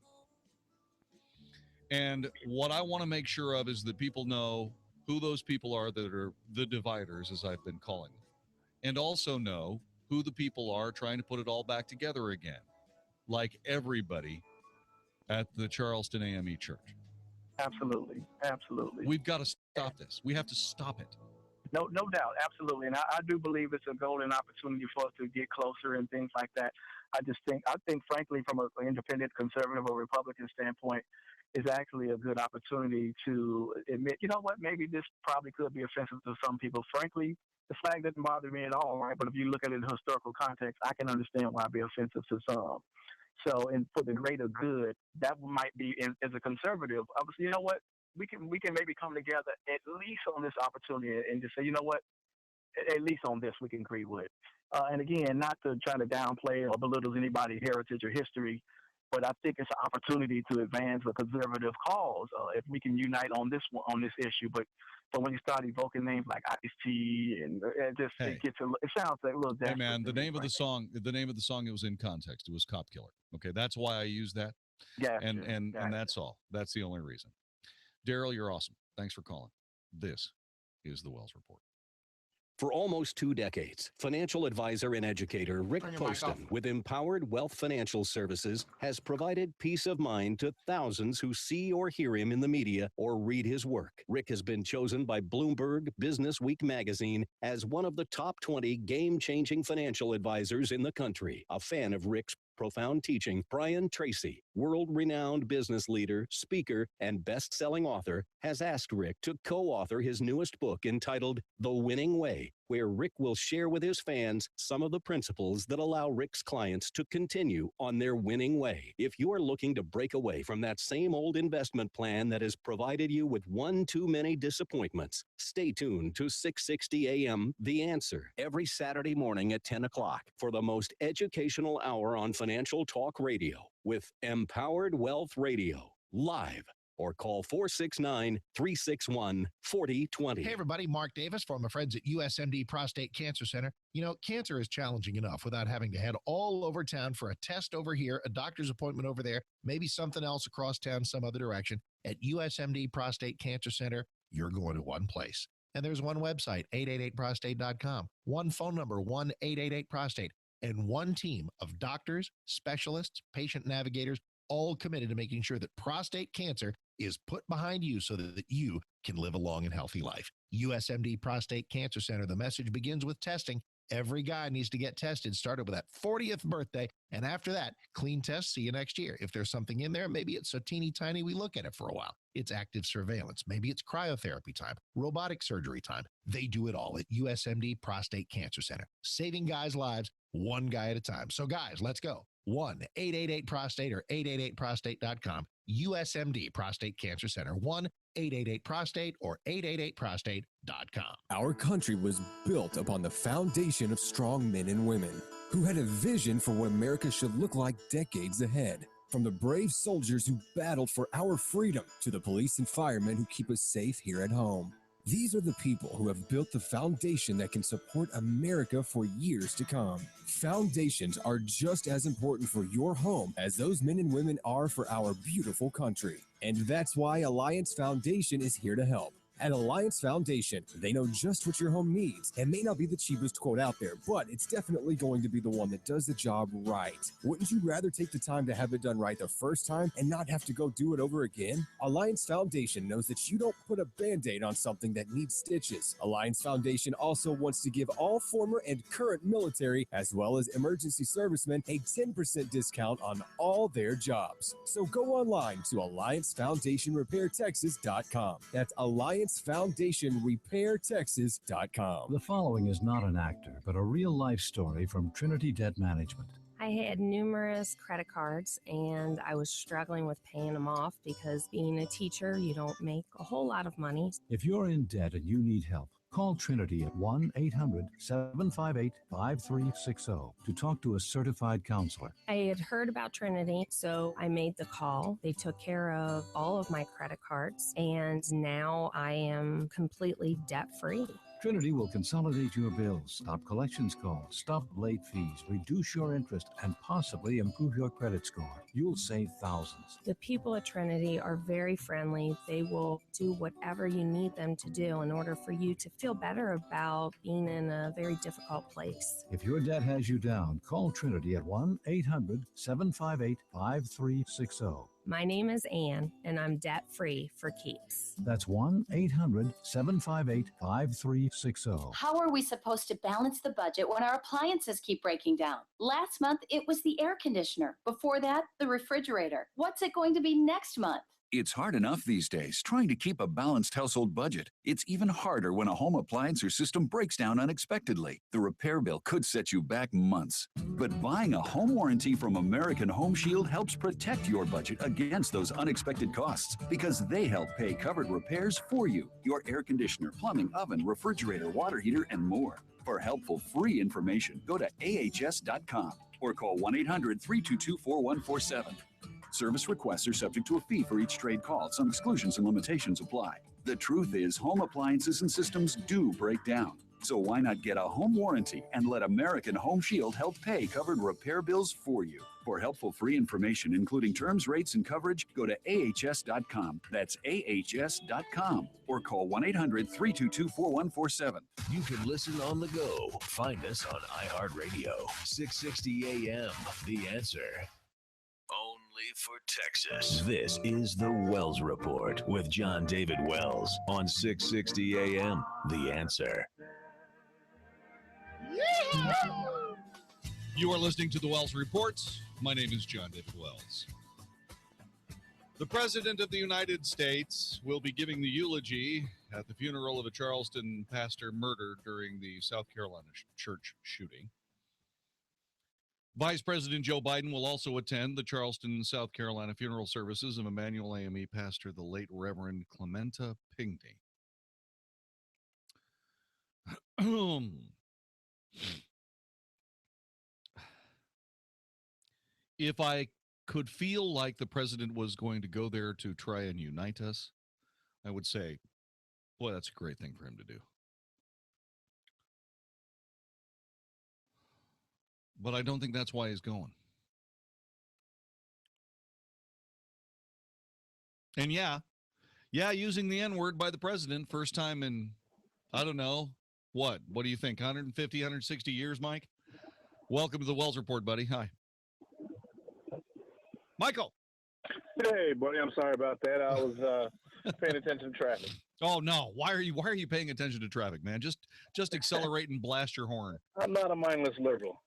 And what I want to make sure of is that people know who those people are that are the dividers, as I've been calling them, and also know who the people are trying to put it all back together again, like everybody at the Charleston AME Church.
Absolutely.
We've got to stop this. We have to stop it.
No doubt. Absolutely. And I do believe it's a golden opportunity for us to get closer and things like that. I think frankly, from an independent, conservative, or Republican standpoint, is actually a good opportunity to admit, you know what, maybe this probably could be offensive to some people. Frankly, the flag doesn't bother me at all, right? But if you look at it in historical context, I can understand why it'd be offensive to some. So, and for the greater good, that might be, as a conservative, obviously, you know what, we can maybe come together at least on this opportunity and just say, you know what, at least on this we can agree with. And again, not to try to downplay or belittle anybody's heritage or history, but I think it's an opportunity to advance a conservative cause if we can unite on this issue. But when you start evoking names like Ice-T and it sounds like a little desperate.
Hey man, the name of the song, it was in context. It was Cop Killer. Okay, that's why I use that.
Yeah,
and that's all. That's the only reason. Daryl, you're awesome. Thanks for calling. This is the Wells Report.
For almost 2 decades, financial advisor and educator Rick Poston with Empowered Wealth Financial Services has provided peace of mind to thousands who see or hear him in the media or read his work. Rick has been chosen by Bloomberg Business Week magazine as one of the top 20 game-changing financial advisors in the country. A fan of Rick's profound teaching, Brian Tracy, world-renowned business leader, speaker, and best-selling author, has asked Rick to co-author his newest book entitled The Winning Way, where Rick will share with his fans some of the principles that allow Rick's clients to continue on their winning way. If you are looking to break away from that same old investment plan that has provided you with one too many disappointments, stay tuned to 660 AM The Answer every Saturday morning at 10 o'clock for the most educational hour on Financial Talk Radio with Empowered Wealth Radio, live, or call 469-361-4020.
Hey, everybody. Mark Davis from my friends at USMD Prostate Cancer Center. You know, cancer is challenging enough without having to head all over town for a test over here, a doctor's appointment over there, maybe something else across town, some other direction. At USMD Prostate Cancer Center, you're going to one place. And there's one website, 888prostate.com, one phone number, 1-888-PROSTATE, and one team of doctors, specialists, patient navigators, all committed to making sure that prostate cancer is put behind you so that you can live a long and healthy life. USMD Prostate Cancer Center, the message begins with testing. Every guy needs to get tested, started with that 40th birthday, and after that, clean test, see you next year. If there's something in there, maybe it's so teeny tiny we look at it for a while. It's active surveillance. Maybe it's cryotherapy time, robotic surgery time. They do it all at USMD Prostate Cancer Center, saving guys' lives one guy at a time. So guys, let's go. 1-888-PROSTATE or 888prostate.com. USMD Prostate Cancer Center, 1-888-PROSTATE or 888prostate.com.
Our country was built upon the foundation of strong men and women who had a vision for what America should look like decades ahead. From the brave soldiers who battled for our freedom to the police and firemen who keep us safe here at home. These are the people who have built the foundation that can support America for years to come. Foundations are just as important for your home as those men and women are for our beautiful country. And that's why Alliance Foundation is here to help. At Alliance Foundation, they know just what your home needs. It may not be the cheapest quote out there, but it's definitely going to be the one that does the job right. Wouldn't you rather take the time to have it done right the first time and not have to go do it over again? Alliance Foundation knows that you don't put a Band-Aid on something that needs stitches. Alliance Foundation also wants to give all former and current military, as well as emergency servicemen, a 10% discount on all their jobs. So go online to AllianceFoundationRepairTexas.com. That's AllianceFoundationRepairTexas.com.
The following is not an actor, but a real-life story from Trinity Debt Management.
I had numerous credit cards and I was struggling with paying them off because being a teacher, you don't make a whole lot of money.
If you're in debt and you need help, call Trinity at 1-800-758-5360 to talk to a certified counselor.
I had heard about Trinity, so I made the call. They took care of all of my credit cards, and now I am completely debt-free.
Trinity will consolidate your bills, stop collections calls, stop late fees, reduce your interest, and possibly improve your credit score. You'll save thousands.
The people at Trinity are very friendly. They will do whatever you need them to do in order for you to feel better about being in a very difficult place.
If your debt has you down, call Trinity at 1-800-758-5360.
My name is Ann, and I'm debt-free for keeps.
That's 1-800-758-5360.
How are we supposed to balance the budget when our appliances keep breaking down? Last month, it was the air conditioner. Before that, the refrigerator. What's it going to be next month?
It's hard enough these days trying to keep a balanced household budget. It's even harder when a home appliance or system breaks down unexpectedly. The repair bill could set you back months. But buying a home warranty from American Home Shield helps protect your budget against those unexpected costs because they help pay covered repairs for you. Your air conditioner, plumbing, oven, refrigerator, water heater, and more. For helpful free information, go to ahs.com or call 1-800-322-4147. Service requests are subject to a fee for each trade call. Some exclusions and limitations apply. The truth is, home appliances and systems do break down. So why not get a home warranty and let American Home Shield help pay covered repair bills for you? For helpful free information, including terms, rates, and coverage, go to ahs.com. That's ahs.com. Or call 1-800-322-4147.
You can listen on the go. Find us on iHeartRadio. 660 AM. The Answer. Only for Texas. This is the Wells Report with Jon-David Wells on 660 AM. The Answer.
You are listening to the Wells Report. My name is Jon-David Wells. The President of the United States will be giving the eulogy at the funeral of a Charleston pastor murdered during the South Carolina church shooting. Vice President Joe Biden will also attend the Charleston, South Carolina funeral services of Emmanuel AME pastor, the late Reverend Clementa Pinckney. If I could feel like the president was going to go there to try and unite us, I would say, boy, that's a great thing for him to do. But I don't think that's why he's going. And yeah, using the N-word by the president, first time in, I don't know, what do you think, 150, 160 years, Mike? Welcome to the Wells Report, buddy. Hi. Michael.
Hey, buddy, I'm sorry about that. I was paying attention to traffic.
Oh, no. Why are you paying attention to traffic, man? Just accelerate and blast your horn.
I'm not a mindless liberal.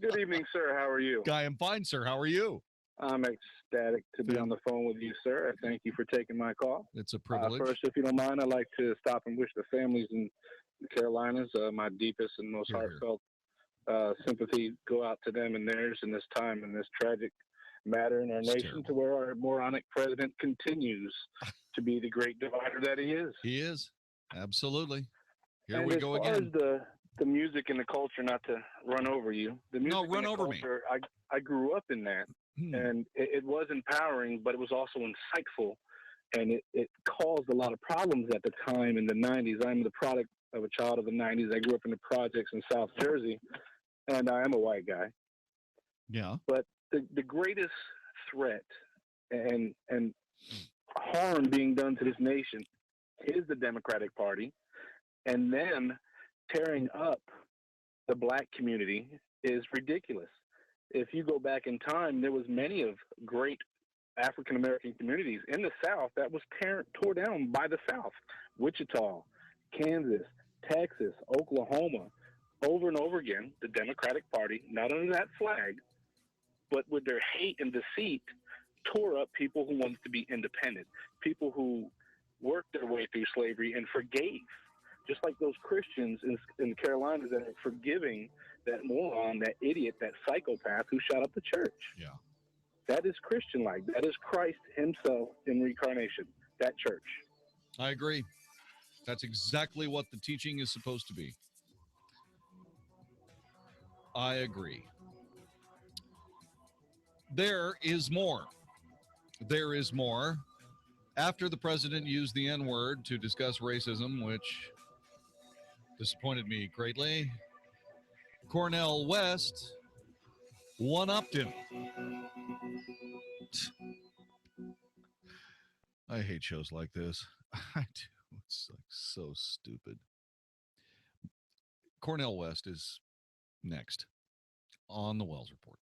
Good evening, sir. How are you?
I am fine, sir. How are you?
I'm ecstatic to be on the phone with you, sir. I thank you for taking my call.
It's a privilege.
First, if you don't mind, I'd like to stop and wish the families in the Carolinas my deepest and most heartfelt sympathy go out to them and theirs in this time, in this tragic matter in our nation, to where our moronic president continues to be the great divider that he is.
He is. Absolutely. Here
and
we go again.
As the music and the culture, not to run over you. The music
no, run over
culture, me. I grew up in that, and it was empowering, but it was also insightful, and it caused a lot of problems at the time in the 90s. I'm the product of a child of the 90s. I grew up in the projects in South Jersey, and I am a white guy.
Yeah.
But the greatest threat and harm being done to this nation is the Democratic Party, and then tearing up the black community is ridiculous. If you go back in time, there was many of great African American communities in the South that was tore down by the South. Wichita, Kansas, Texas, Oklahoma, over and over again, the Democratic Party, not under that flag, but with their hate and deceit, tore up people who wanted to be independent, people who worked their way through slavery and forgave, just like those Christians in the Carolinas that are forgiving that moron, that idiot, that psychopath who shot up the church.
Yeah.
That is Christian-like. That is Christ himself in reincarnation, that church.
I agree. That's exactly what the teaching is supposed to be. I agree. There is more. There is more. After the president used the N-word to discuss racism, which disappointed me greatly, Cornel West one-upped him. I hate shows like this. I do. It's like so stupid. Cornel West is next on the Wells Report.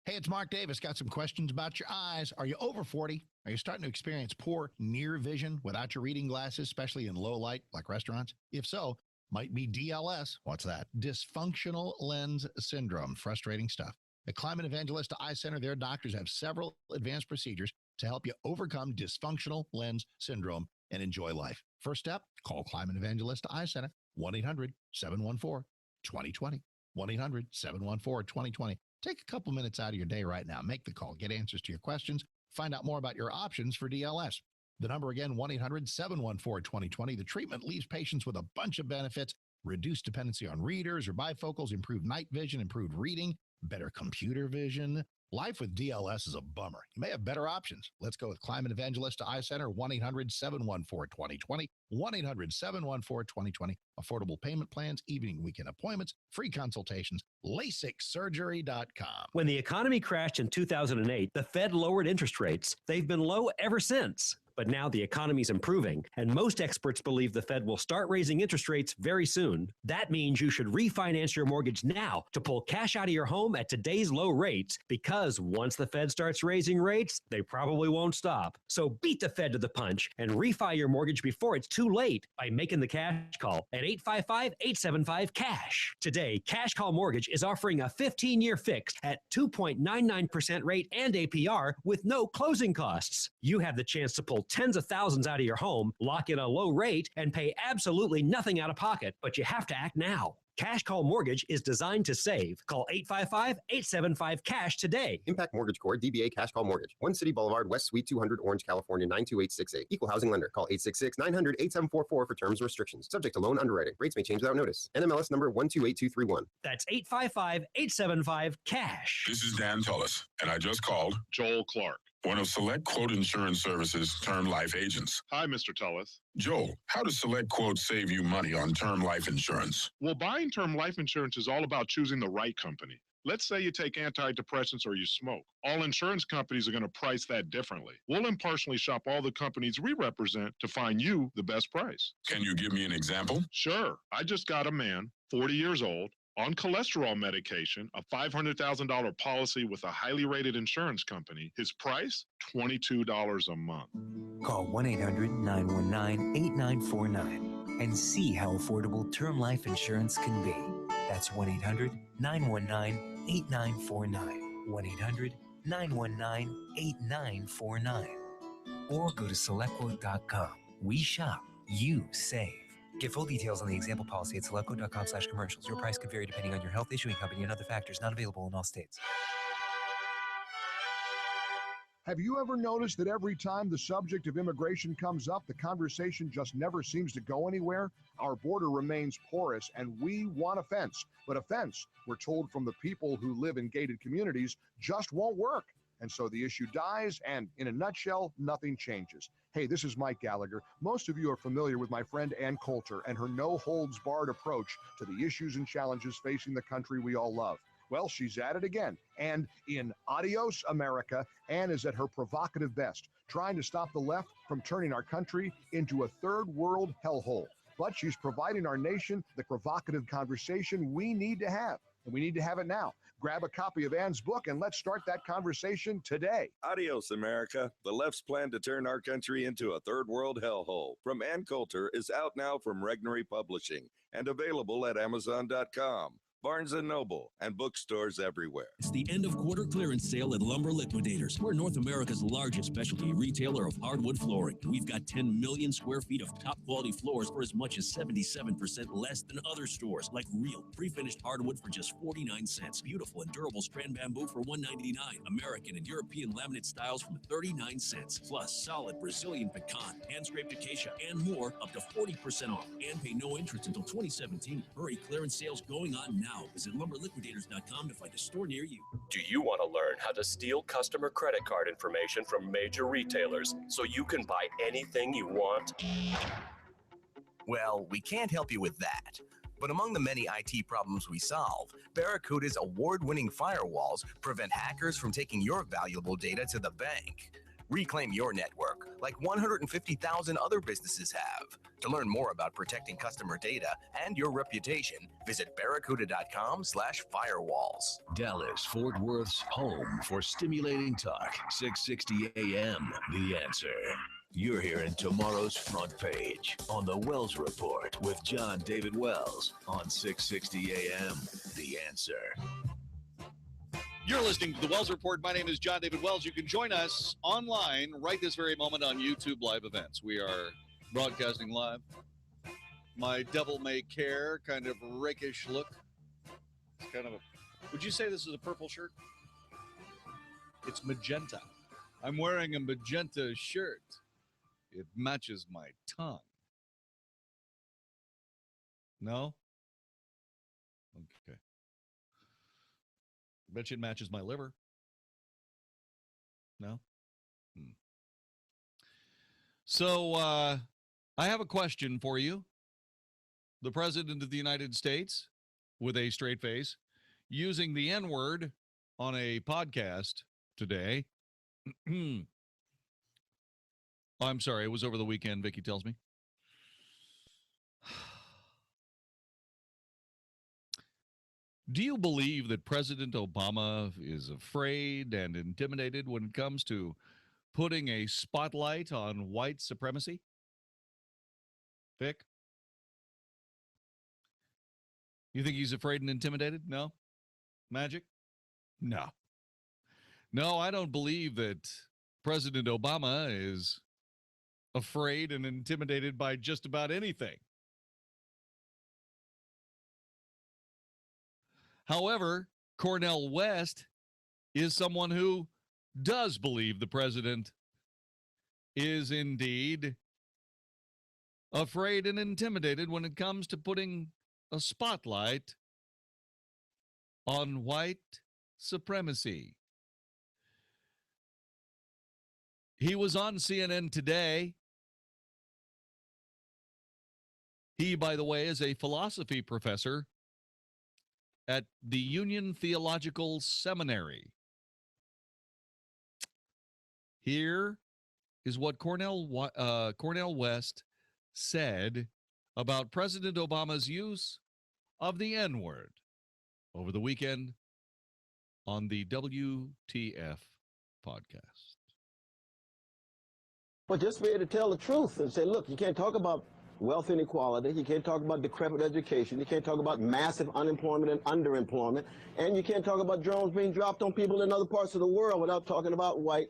Hey, it's Mark Davis. Got some questions about your eyes. Are you over 40? Are you starting to experience poor near vision without your reading glasses, especially in low light like restaurants? If so, might be DLS. What's that? Dysfunctional lens syndrome. Frustrating stuff. At Climate Evangelist Eye Center, their doctors have several advanced procedures to help you overcome dysfunctional lens syndrome and enjoy life. First step, call Climate Evangelist Eye Center, 1-800-714-2020. 1-800-714-2020. Take a couple minutes out of your day right now. Make the call. Get answers to your questions. Find out more about your options for DLS. The number again, 1-800-714-2020. The treatment leaves patients with a bunch of benefits: reduced dependency on readers or bifocals, improved night vision, improved reading, better computer vision. Life with DLS is a bummer. You may have better options. Let's go with Climate Evangelist Eye Center, 1-800-714-2020. 1-800-714-2020. Affordable payment plans, evening weekend appointments, free consultations, LASIKsurgery.com.
When the economy crashed in 2008, the Fed lowered interest rates. They've been low ever since. But now the economy's improving, and most experts believe the Fed will start raising interest rates very soon. That means you should refinance your mortgage now to pull cash out of your home at today's low rates, because once the Fed starts raising rates, they probably won't stop. So beat the Fed to the punch and refi your mortgage before it's too late by making the cash call at 855-875-CASH. Today, Cash Call Mortgage is offering a 15-year fix at 2.99% rate and APR with no closing costs. You have the chance to pull tens of thousands out of your home, lock in a low rate, and pay absolutely nothing out of pocket, but you have to act now. Cash Call Mortgage is designed to save. Call 855-875-CASH today.
Impact Mortgage Corp. DBA Cash Call Mortgage. 1 City Boulevard, West Suite 200, Orange, California 92868. Equal housing lender. Call 866-900-8744 for terms and restrictions. Subject to loan underwriting. Rates may change without notice. NMLS number 128231.
That's 855-875-CASH.
This is Dan Tullis, and I just called Joel Clark, one of Select Quote Insurance Services' term life agents. Hi, Mr. Tullis. Joel, how does Select Quote save you money on term life insurance? Well, buying term life insurance is all about choosing the right company. Let's say you take antidepressants or you smoke. All insurance companies are going to price that differently. We'll impartially shop all the companies we represent to find you the best price. Can you give me an example? Sure. I just got a man, 40 years old, on cholesterol medication, a $500,000 policy with a highly rated insurance company. His price, $22 a month.
Call 1-800-919-8949 and see how affordable term life insurance can be. That's 1-800-919-8949. 1-800-919-8949. Or go to selectquote.com. We shop, you save. Get full details on the example policy at selectquote.com/commercials. Your price could vary depending on your health, issuing company, and other factors. Not available in all states.
Have you ever noticed that every time the subject of immigration comes up, the conversation just never seems to go anywhere? Our border remains porous, and we want a fence. But a fence, we're told from the people who live in gated communities, just won't work. And so the issue dies, and in a nutshell, nothing changes. Hey, this is Mike Gallagher. Most of you are familiar with my friend Ann Coulter and her no-holds-barred approach to the issues and challenges facing the country we all love. Well, she's at it again. And in Adios America, Ann is at her provocative best, trying to stop the left from turning our country into a third world hellhole. But she's providing our nation the provocative conversation we need to have, and we need to have it now. Grab a copy of Ann's book and let's start that conversation today.
Adios, America. The left's plan to turn our country into a third world hellhole from Ann Coulter is out now from Regnery Publishing and available at Amazon.com, Barnes & Noble, and bookstores everywhere.
It's the end of quarter clearance sale at Lumber Liquidators. We're North America's largest specialty retailer of hardwood flooring. We've got 10 million square feet of top quality floors for as much as 77% less than other stores, like real pre-finished hardwood for just 49 cents. Beautiful and durable strand bamboo for $1.99. American and European laminate styles from 39 cents. Plus solid Brazilian pecan, hand-scraped acacia, and more up to 40% off. And pay no interest until 2017. Hurry, clearance sales going on now. Visit lumberliquidators.com to find a store near you.
Do you want to learn how to steal customer credit card information from major retailers so you can buy anything you want?
Well, we can't help you with that. But among the many IT problems we solve, Barracuda's award-winning firewalls prevent hackers from taking your valuable data to the bank. Reclaim your network like 150,000 other businesses have. To learn more about protecting customer data and your reputation, visit barracuda.com/firewalls.
Dallas, Fort Worth's home for stimulating talk. 660 AM, The Answer. You're hearing tomorrow's front page on the Wells Report with Jon-David Wells on 660 AM, The Answer.
You're listening to the Wells Report. My name is Jon-David Wells. You can join us online right this very moment on YouTube Live Events. We are broadcasting live. My devil may care kind of rakish look. It's kind of a, would you say this is a purple shirt? It's magenta. I'm wearing a magenta shirt. It matches my tongue. No? Okay. Bet you it matches my liver. No? So, I have a question for you. The President of the United States, with a straight face, using the N-word on a podcast today. I'm sorry, it was over the weekend, Vicky tells me. Do you believe that President Obama is afraid and intimidated when it comes to putting a spotlight on white supremacy? Vic? You think he's afraid and intimidated? No? Magic? No. No, I don't believe that President Obama is afraid and intimidated by just about anything. However, Cornel West is someone who does believe the president is indeed afraid and intimidated when it comes to putting a spotlight on white supremacy. He was on CNN today. He, by the way, is a philosophy professor at the Union Theological Seminary. Here is what Cornel West said about President Obama's use of the N-word over the weekend on the WTF podcast.
But just be able to tell the truth and say, look, you can't talk about wealth inequality, you can't talk about decrepit education, you can't talk about massive unemployment and underemployment, and you can't talk about drones being dropped on people in other parts of the world without talking about white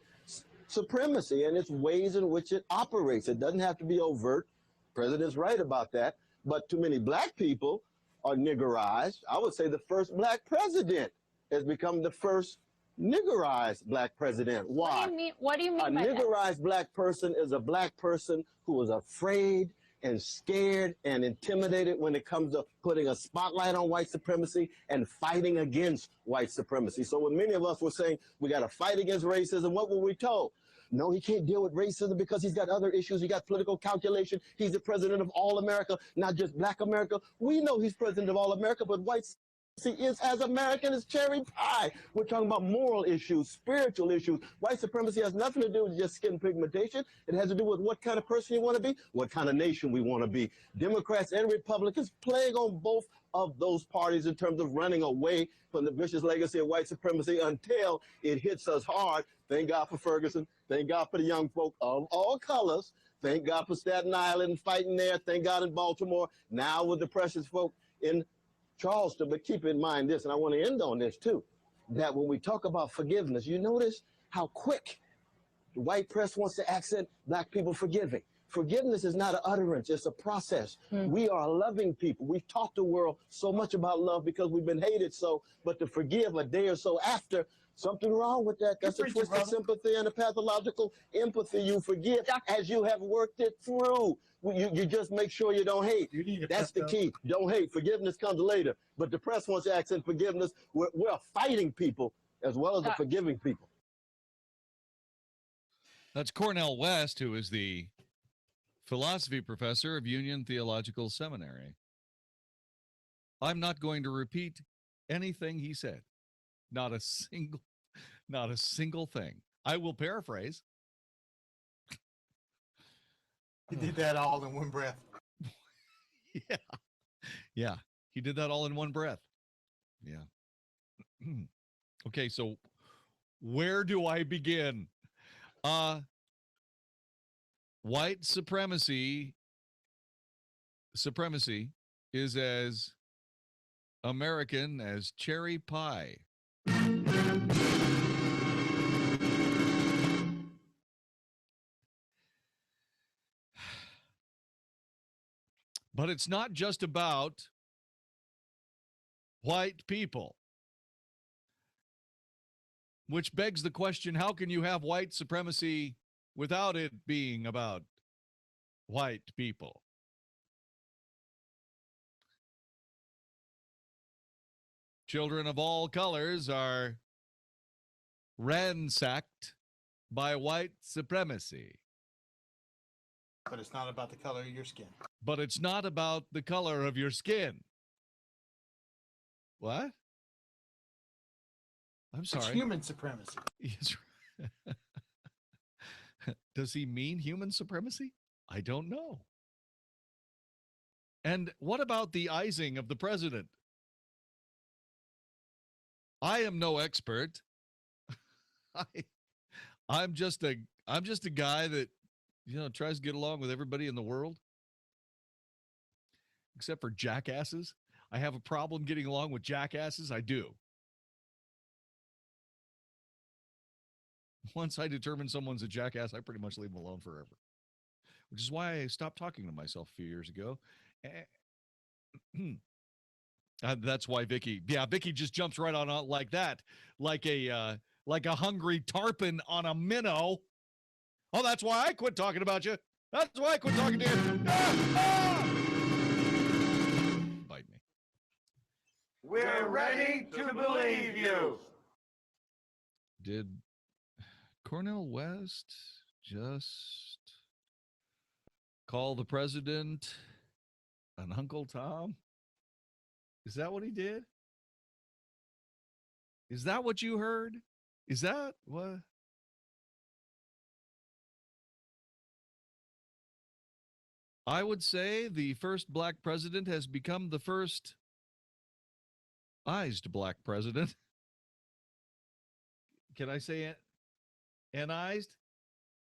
supremacy and its ways in which it operates. It doesn't have to be overt. The president's right about that. But too many black people are niggerized. I would say the first black president has become the first niggerized black president. Why?
What do you mean
a
by that?
niggerized black person is a black person who is afraid and scared and intimidated when it comes to putting a spotlight on white supremacy and fighting against white supremacy. So when many of us were saying we got to fight against racism, what were we told? No, he can't deal with racism because he's got other issues. He got political calculation. He's the president of all America, not just black America. We know he's president of all America, but white is as American as cherry pie. We're talking about moral issues, spiritual issues. White supremacy has nothing to do with just skin pigmentation. It has to do with what kind of person you want to be, what kind of nation we want to be. Democrats and Republicans plague on both of those parties in terms of running away from the vicious legacy of white supremacy until it hits us hard. Thank God for Ferguson. Thank God for the young folk of all colors. Thank God for Staten Island fighting there. Thank God in Baltimore. Now with the precious folk in Charleston. But keep in mind this, and I want to end on this too, that when we talk about forgiveness, you notice how quick the white press wants to accent black people forgiving. Forgiveness is not an utterance, it's a process. We are loving people. We've taught the world so much about love because we've been hated so, but to forgive a day or so after, something wrong with that. That's a twisted sympathy and a pathological empathy. You forgive as you have worked it through. You just make sure you don't hate. That's the key. Don't hate. Forgiveness comes later. But the press wants to accent forgiveness. We're fighting people as well as the forgiving people.
That's Cornel West, who is the philosophy professor of Union Theological Seminary. I'm not going to repeat anything he said. Not a single thing. I will paraphrase.
He did that all in one breath.
Yeah. He did that all in one breath. Yeah. Okay, so where do I begin? White supremacy is as American as cherry pie. But it's not just about white people. Which begs the question, how can you have white supremacy without it being about white people? Children of all colors are ransacked by white supremacy.
But it's not about the color of your skin.
But it's not about the color of your skin. What? I'm sorry.
It's human supremacy.
Does he mean human supremacy? I don't know. And what about the icing of the president? I am no expert. I'm just a guy that, tries to get along with everybody in the world. Except for jackasses. I have a problem getting along with jackasses. I do. Once I determine someone's a jackass, I pretty much leave them alone forever. Which is why I stopped talking to myself a few years ago. That's why Vicky just jumps right on like that, like a hungry tarpon on a minnow. Oh, that's why I quit talking about you. That's why I quit talking to you. Bite me.
We're ready to believe you.
Did Cornel West just call the president an Uncle Tom? Is that what he did? Is that what you heard? Is that what? I would say the first black president has become the first ized black president. Can I say it? N-ized?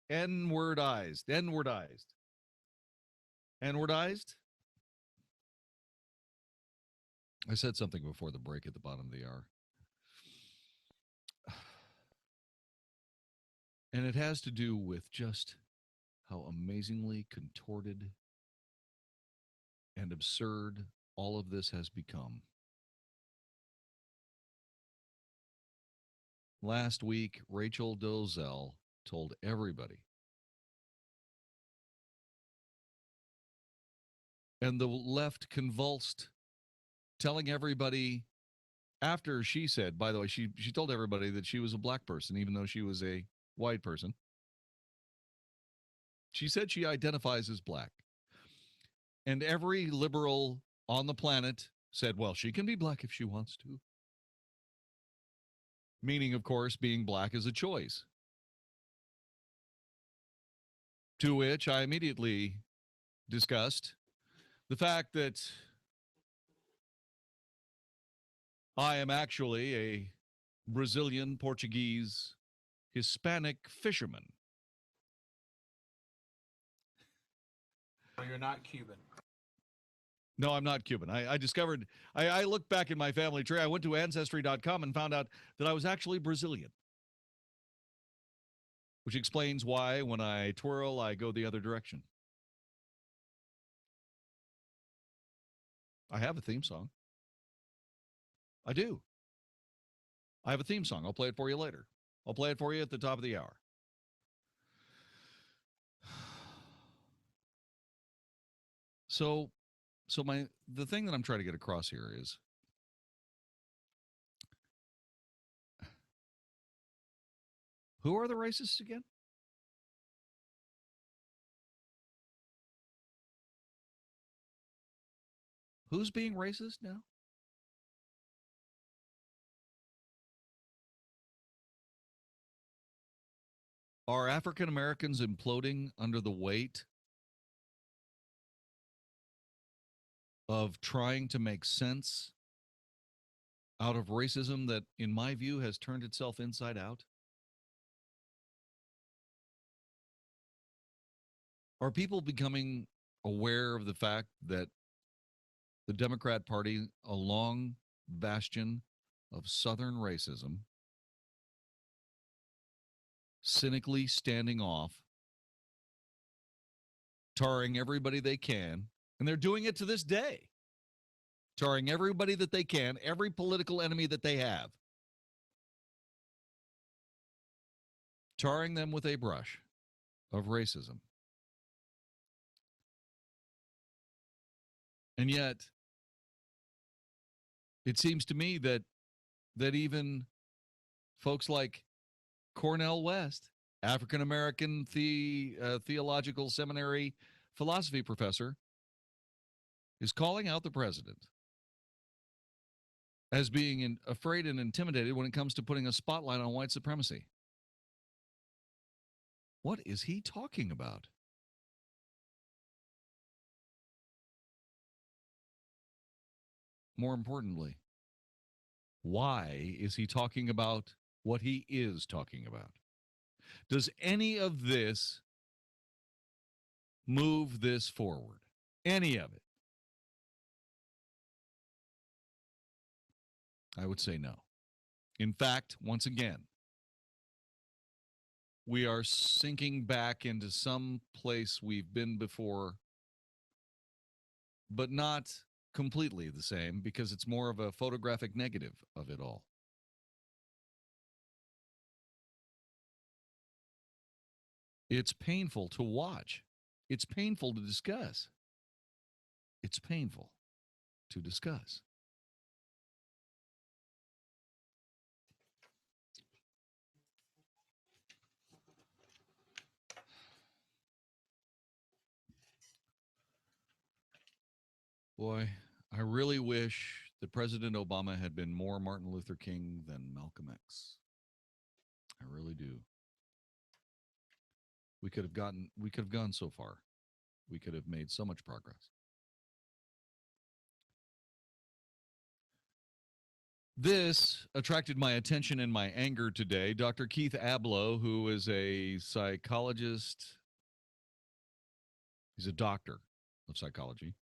N-wordized. N-wordized. N-wordized? I said something before the break at the bottom of the hour. And it has to do with just how amazingly contorted and absurd all of this has become. Last week, Rachel Dolezal told everybody, and the left convulsed, telling everybody, after she said, by the way, she told everybody that she was a black person, even though she was a white person. She said she identifies as black. And every liberal on the planet said, well, she can be black if she wants to. Meaning, of course, being black is a choice. To which I immediately discussed the fact that I am actually a Brazilian, Portuguese, Hispanic fisherman.
So you're not Cuban.
No, I'm not Cuban. I discovered, I looked back in my family tree. I went to Ancestry.com and found out that I was actually Brazilian. Which explains why when I twirl, I go the other direction. I have a theme song. I do. I have a theme song. I'll play it for you later. I'll play it for you at the top of the hour. So the thing that I'm trying to get across here is who are the racists again? Who's being racist now? Are African Americans imploding under the weight of trying to make sense out of racism that, in my view, has turned itself inside out? Are people becoming aware of the fact that the Democrat Party, a long bastion of Southern racism, cynically standing off, tarring everybody they can, and they're doing it to this day, tarring everybody that they can, every political enemy that they have, tarring them with a brush of racism. And yet, it seems to me that even folks like Cornel West, African-American theological seminary philosophy professor, is calling out the president as being afraid and intimidated when it comes to putting a spotlight on white supremacy. What is he talking about? More importantly, why is he talking about what he is talking about? Does any of this move this forward? Any of it? I would say no. In fact, once again, we are sinking back into some place we've been before, but not completely the same, because it's more of a photographic negative of it all. It's painful to watch. It's painful to discuss. It's painful to discuss. Boy, I really wish that President Obama had been more Martin Luther King than Malcolm X. I really do. We could have gone so far. We could have made so much progress. This attracted my attention and my anger today. Dr. Keith Abloh, who is a psychologist, he's a doctor of psychology,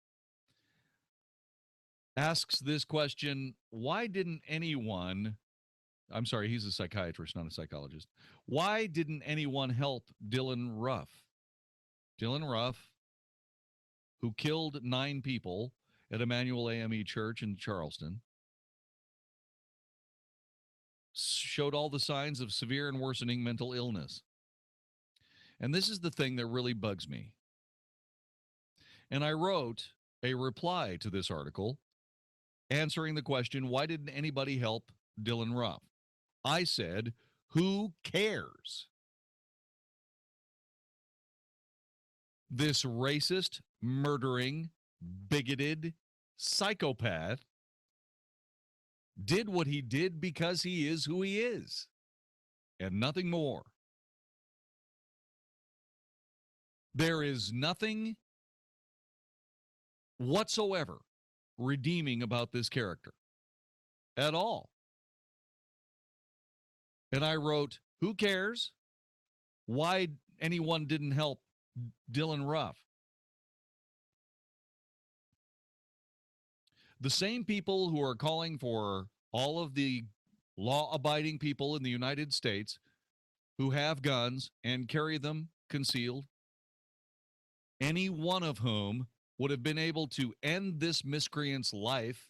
asks this question: why didn't anyone, I'm sorry, he's a psychiatrist, not a psychologist. Why didn't anyone help Dylan Ruff? Dylan Ruff, who killed 9 people at Emmanuel AME Church in Charleston, showed all the signs of severe and worsening mental illness. And this is the thing that really bugs me. And I wrote a reply to this article answering the question, why didn't anybody help Dylan Ruff? I said, who cares? This racist, murdering, bigoted psychopath did what he did because he is who he is, and nothing more. There is nothing whatsoever redeeming about this character at all. And I wrote, who cares why anyone didn't help Dylan Ruff? The same people who are calling for all of the law-abiding people in the United States who have guns and carry them concealed, any one of whom would have been able to end this miscreant's life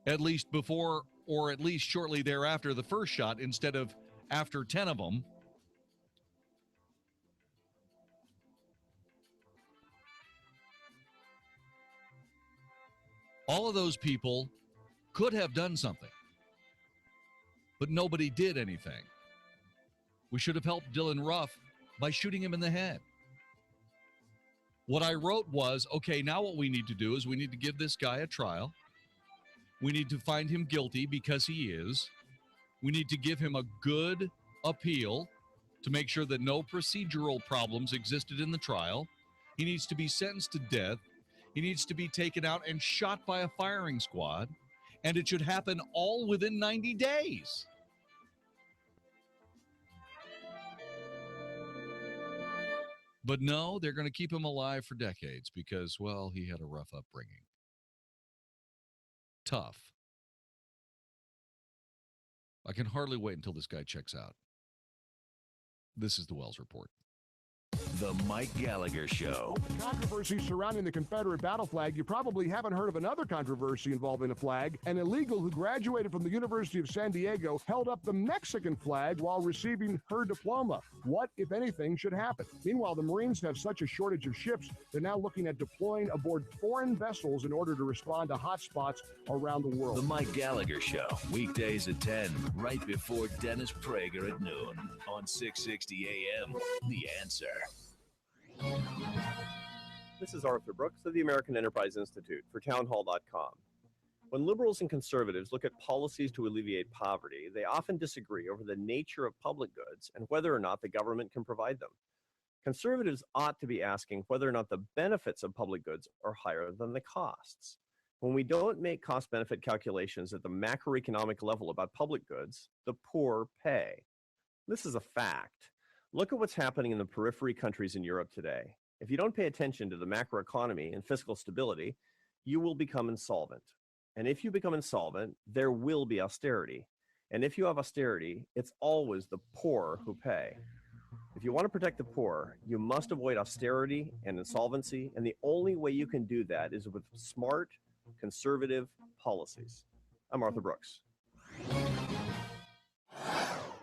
at least before or at least shortly thereafter the first shot instead of after 10 of them. All of those people could have done something, but nobody did anything. We should have helped Dylan Ruff by shooting him in the head. What I wrote was, okay, now what we need to do is we need to give this guy a trial. We need to find him guilty because he is. We need to give him a good appeal to make sure that no procedural problems existed in the trial. He needs to be sentenced to death. He needs to be taken out and shot by a firing squad. And it should happen all within 90 days. But no, they're going to keep him alive for decades because, well, he had a rough upbringing. Tough. I can hardly wait until this guy checks out. This is the Wells Report.
The Mike Gallagher Show.
With the controversy surrounding the Confederate Battle Flag, you probably haven't heard of another controversy involving a flag. An illegal who graduated from the University of San Diego held up the Mexican flag while receiving her diploma. What, if anything, should happen? Meanwhile, the Marines have such a shortage of ships, they're now looking at deploying aboard foreign vessels in order to respond to hotspots around the world.
The Mike Gallagher Show, weekdays at 10, right before Dennis Prager at noon on 660 AM. The Answer.
This is Arthur Brooks of the American Enterprise Institute for townhall.com. When liberals and conservatives look at policies to alleviate poverty, they often disagree over the nature of public goods and whether or not the government can provide them. Conservatives ought to be asking whether or not the benefits of public goods are higher than the costs. When we don't make cost-benefit calculations at the macroeconomic level about public goods, the poor pay. This is a fact. Look at what's happening in the periphery countries in Europe today. If you don't pay attention to the macroeconomy and fiscal stability, you will become insolvent. And if you become insolvent, there will be austerity. And if you have austerity, it's always the poor who pay. If you want to protect the poor, you must avoid austerity and insolvency, and the only way you can do that is with smart, conservative policies. I'm Arthur Brooks.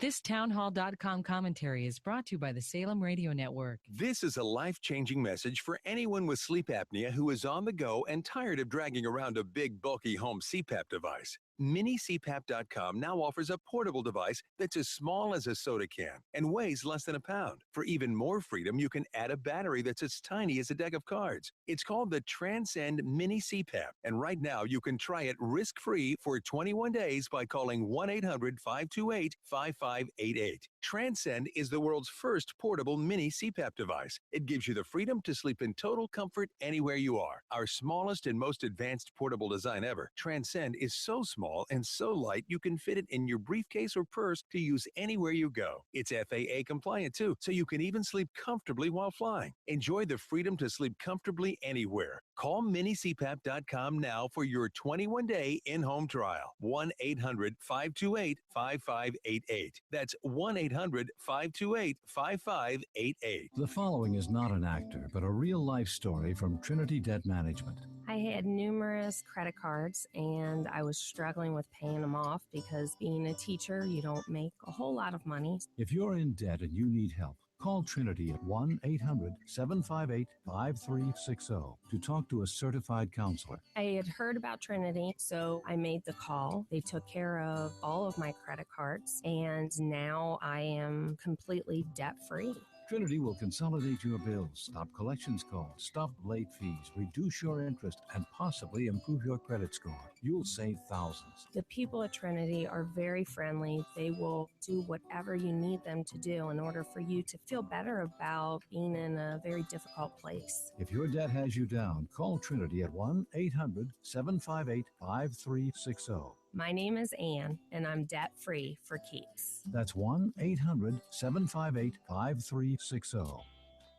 This townhall.com commentary is brought to you by the Salem Radio Network.
This is a life-changing message for anyone with sleep apnea who is on the go and tired of dragging around a big, bulky home CPAP device. MiniCPAP.com now offers a portable device that's as small as a soda can and weighs less than a pound. For even more freedom, you can add a battery that's as tiny as a deck of cards. It's called the Transcend Mini CPAP, and right now you can try it risk-free for 21 days by calling 1-800-528-5588. Transcend is the world's first portable mini CPAP device. It gives you the freedom to sleep in total comfort anywhere you are. Our smallest and most advanced portable design ever, Transcend is so small and so light you can fit it in your briefcase or purse to use anywhere you go. It's FAA compliant too, so you can even sleep comfortably while flying. Enjoy the freedom to sleep comfortably anywhere. Call minicpap.com now for your 21-day in-home trial. 1-800-528-5588. That's 1-800-528-5588.
The following is not an actor, but a real-life story from Trinity Debt Management.
I had numerous credit cards and I was struggling with paying them off because being a teacher, you don't make a whole lot of money.
If you're in debt and you need help, call Trinity at 1-800-758-5360 to talk to a certified counselor.
I had heard about Trinity, so I made the call. They took care of all of my credit cards, and now I am completely debt-free.
Trinity will consolidate your bills, stop collections calls, stop late fees, reduce your interest, and possibly improve your credit score. You'll save thousands.
The people at Trinity are very friendly. They will do whatever you need them to do in order for you to feel better about being in a very difficult place.
If your debt has you down, call Trinity at 1-800-758-5360.
My name is Ann, and I'm debt-free for keeps.
That's 1-800-758-5360.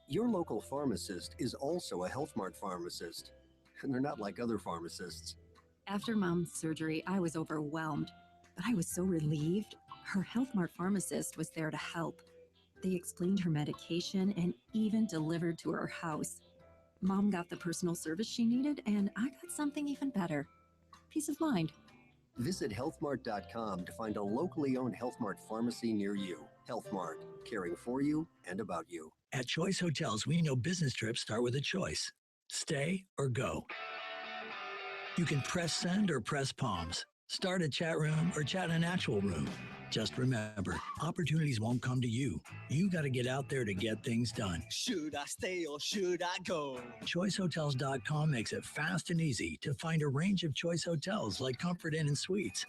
Your local pharmacist is also a Health Mart pharmacist, and they're not like other pharmacists.
After Mom's surgery, I was overwhelmed, but I was so relieved. Her Health Mart pharmacist was there to help. They explained her medication and even delivered to her house. Mom got the personal service she needed, and I got something even better. Peace of mind.
Visit healthmart.com to find a locally owned Health Mart pharmacy near you. Health Mart, caring for you and about you.
At Choice Hotels, we know business trips start with a choice. Stay or go. You can press send or press palms. Start a chat room or chat in an actual room. Just remember, opportunities won't come to you. You got to get out there to get things done.
Should I stay or should I go?
ChoiceHotels.com makes it fast and easy to find a range of Choice Hotels like Comfort Inn and Suites.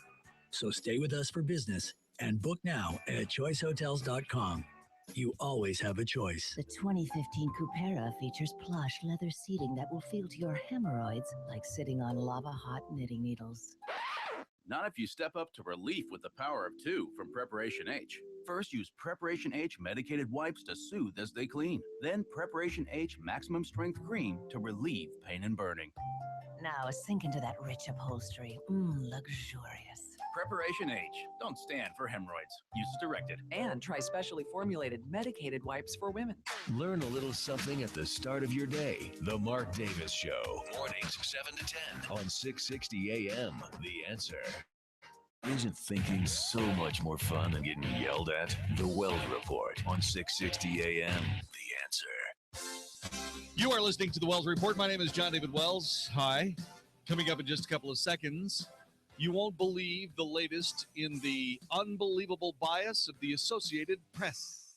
So stay with us for business and book now at ChoiceHotels.com. You always have a choice.
The 2015 Coupera features plush leather seating that will feel to your hemorrhoids like sitting on lava-hot knitting needles.
Not if you step up to relief with the power of two from Preparation H. First, use Preparation H medicated wipes to soothe as they clean. Then Preparation H maximum strength cream to relieve pain and burning.
Now sink into that rich upholstery. Luxurious.
Preparation H. Don't stand for hemorrhoids. Use as directed.
And try specially formulated medicated wipes for women.
Learn a little something at the start of your day. The Mark Davis Show. Mornings 7 to 10 on 660 AM. The Answer. Isn't thinking so much more fun than getting yelled at? The Wells Report on 660 AM. The Answer.
You are listening to the Wells Report. My name is Jon-David Wells. Hi. Coming up in just a couple of seconds, you won't believe the latest in the unbelievable bias of the Associated Press.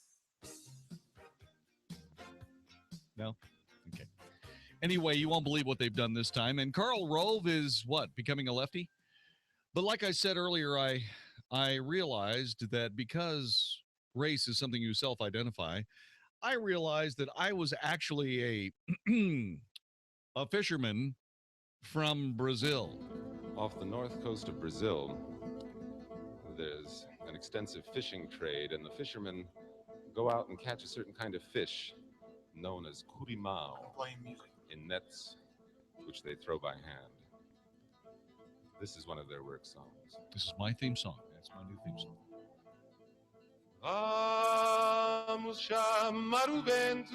No? Okay. Anyway, you won't believe what they've done this time. And Karl Rove is what? Becoming a lefty? But like I said earlier, I realized that because race is something you self-identify, I realized that I was actually a fisherman from Brazil.
Off the north coast of Brazil, there's an extensive fishing trade, and the fishermen go out and catch a certain kind of fish known as curimão in nets, which they throw by hand. This is one of their work songs.
This is my theme song. That's my new theme song.
Vamos chamar o vento.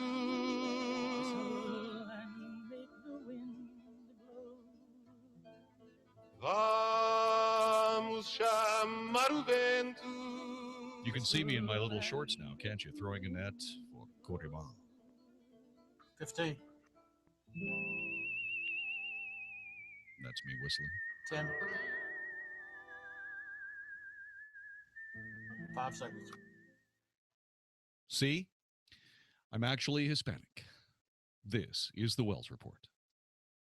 Vamos chamar o vento.
You can see me in my little shorts now, can't you? Throwing a net for curimão.
15.
That's me whistling.
10. 5 seconds.
See? I'm actually Hispanic. This is the Wells Report.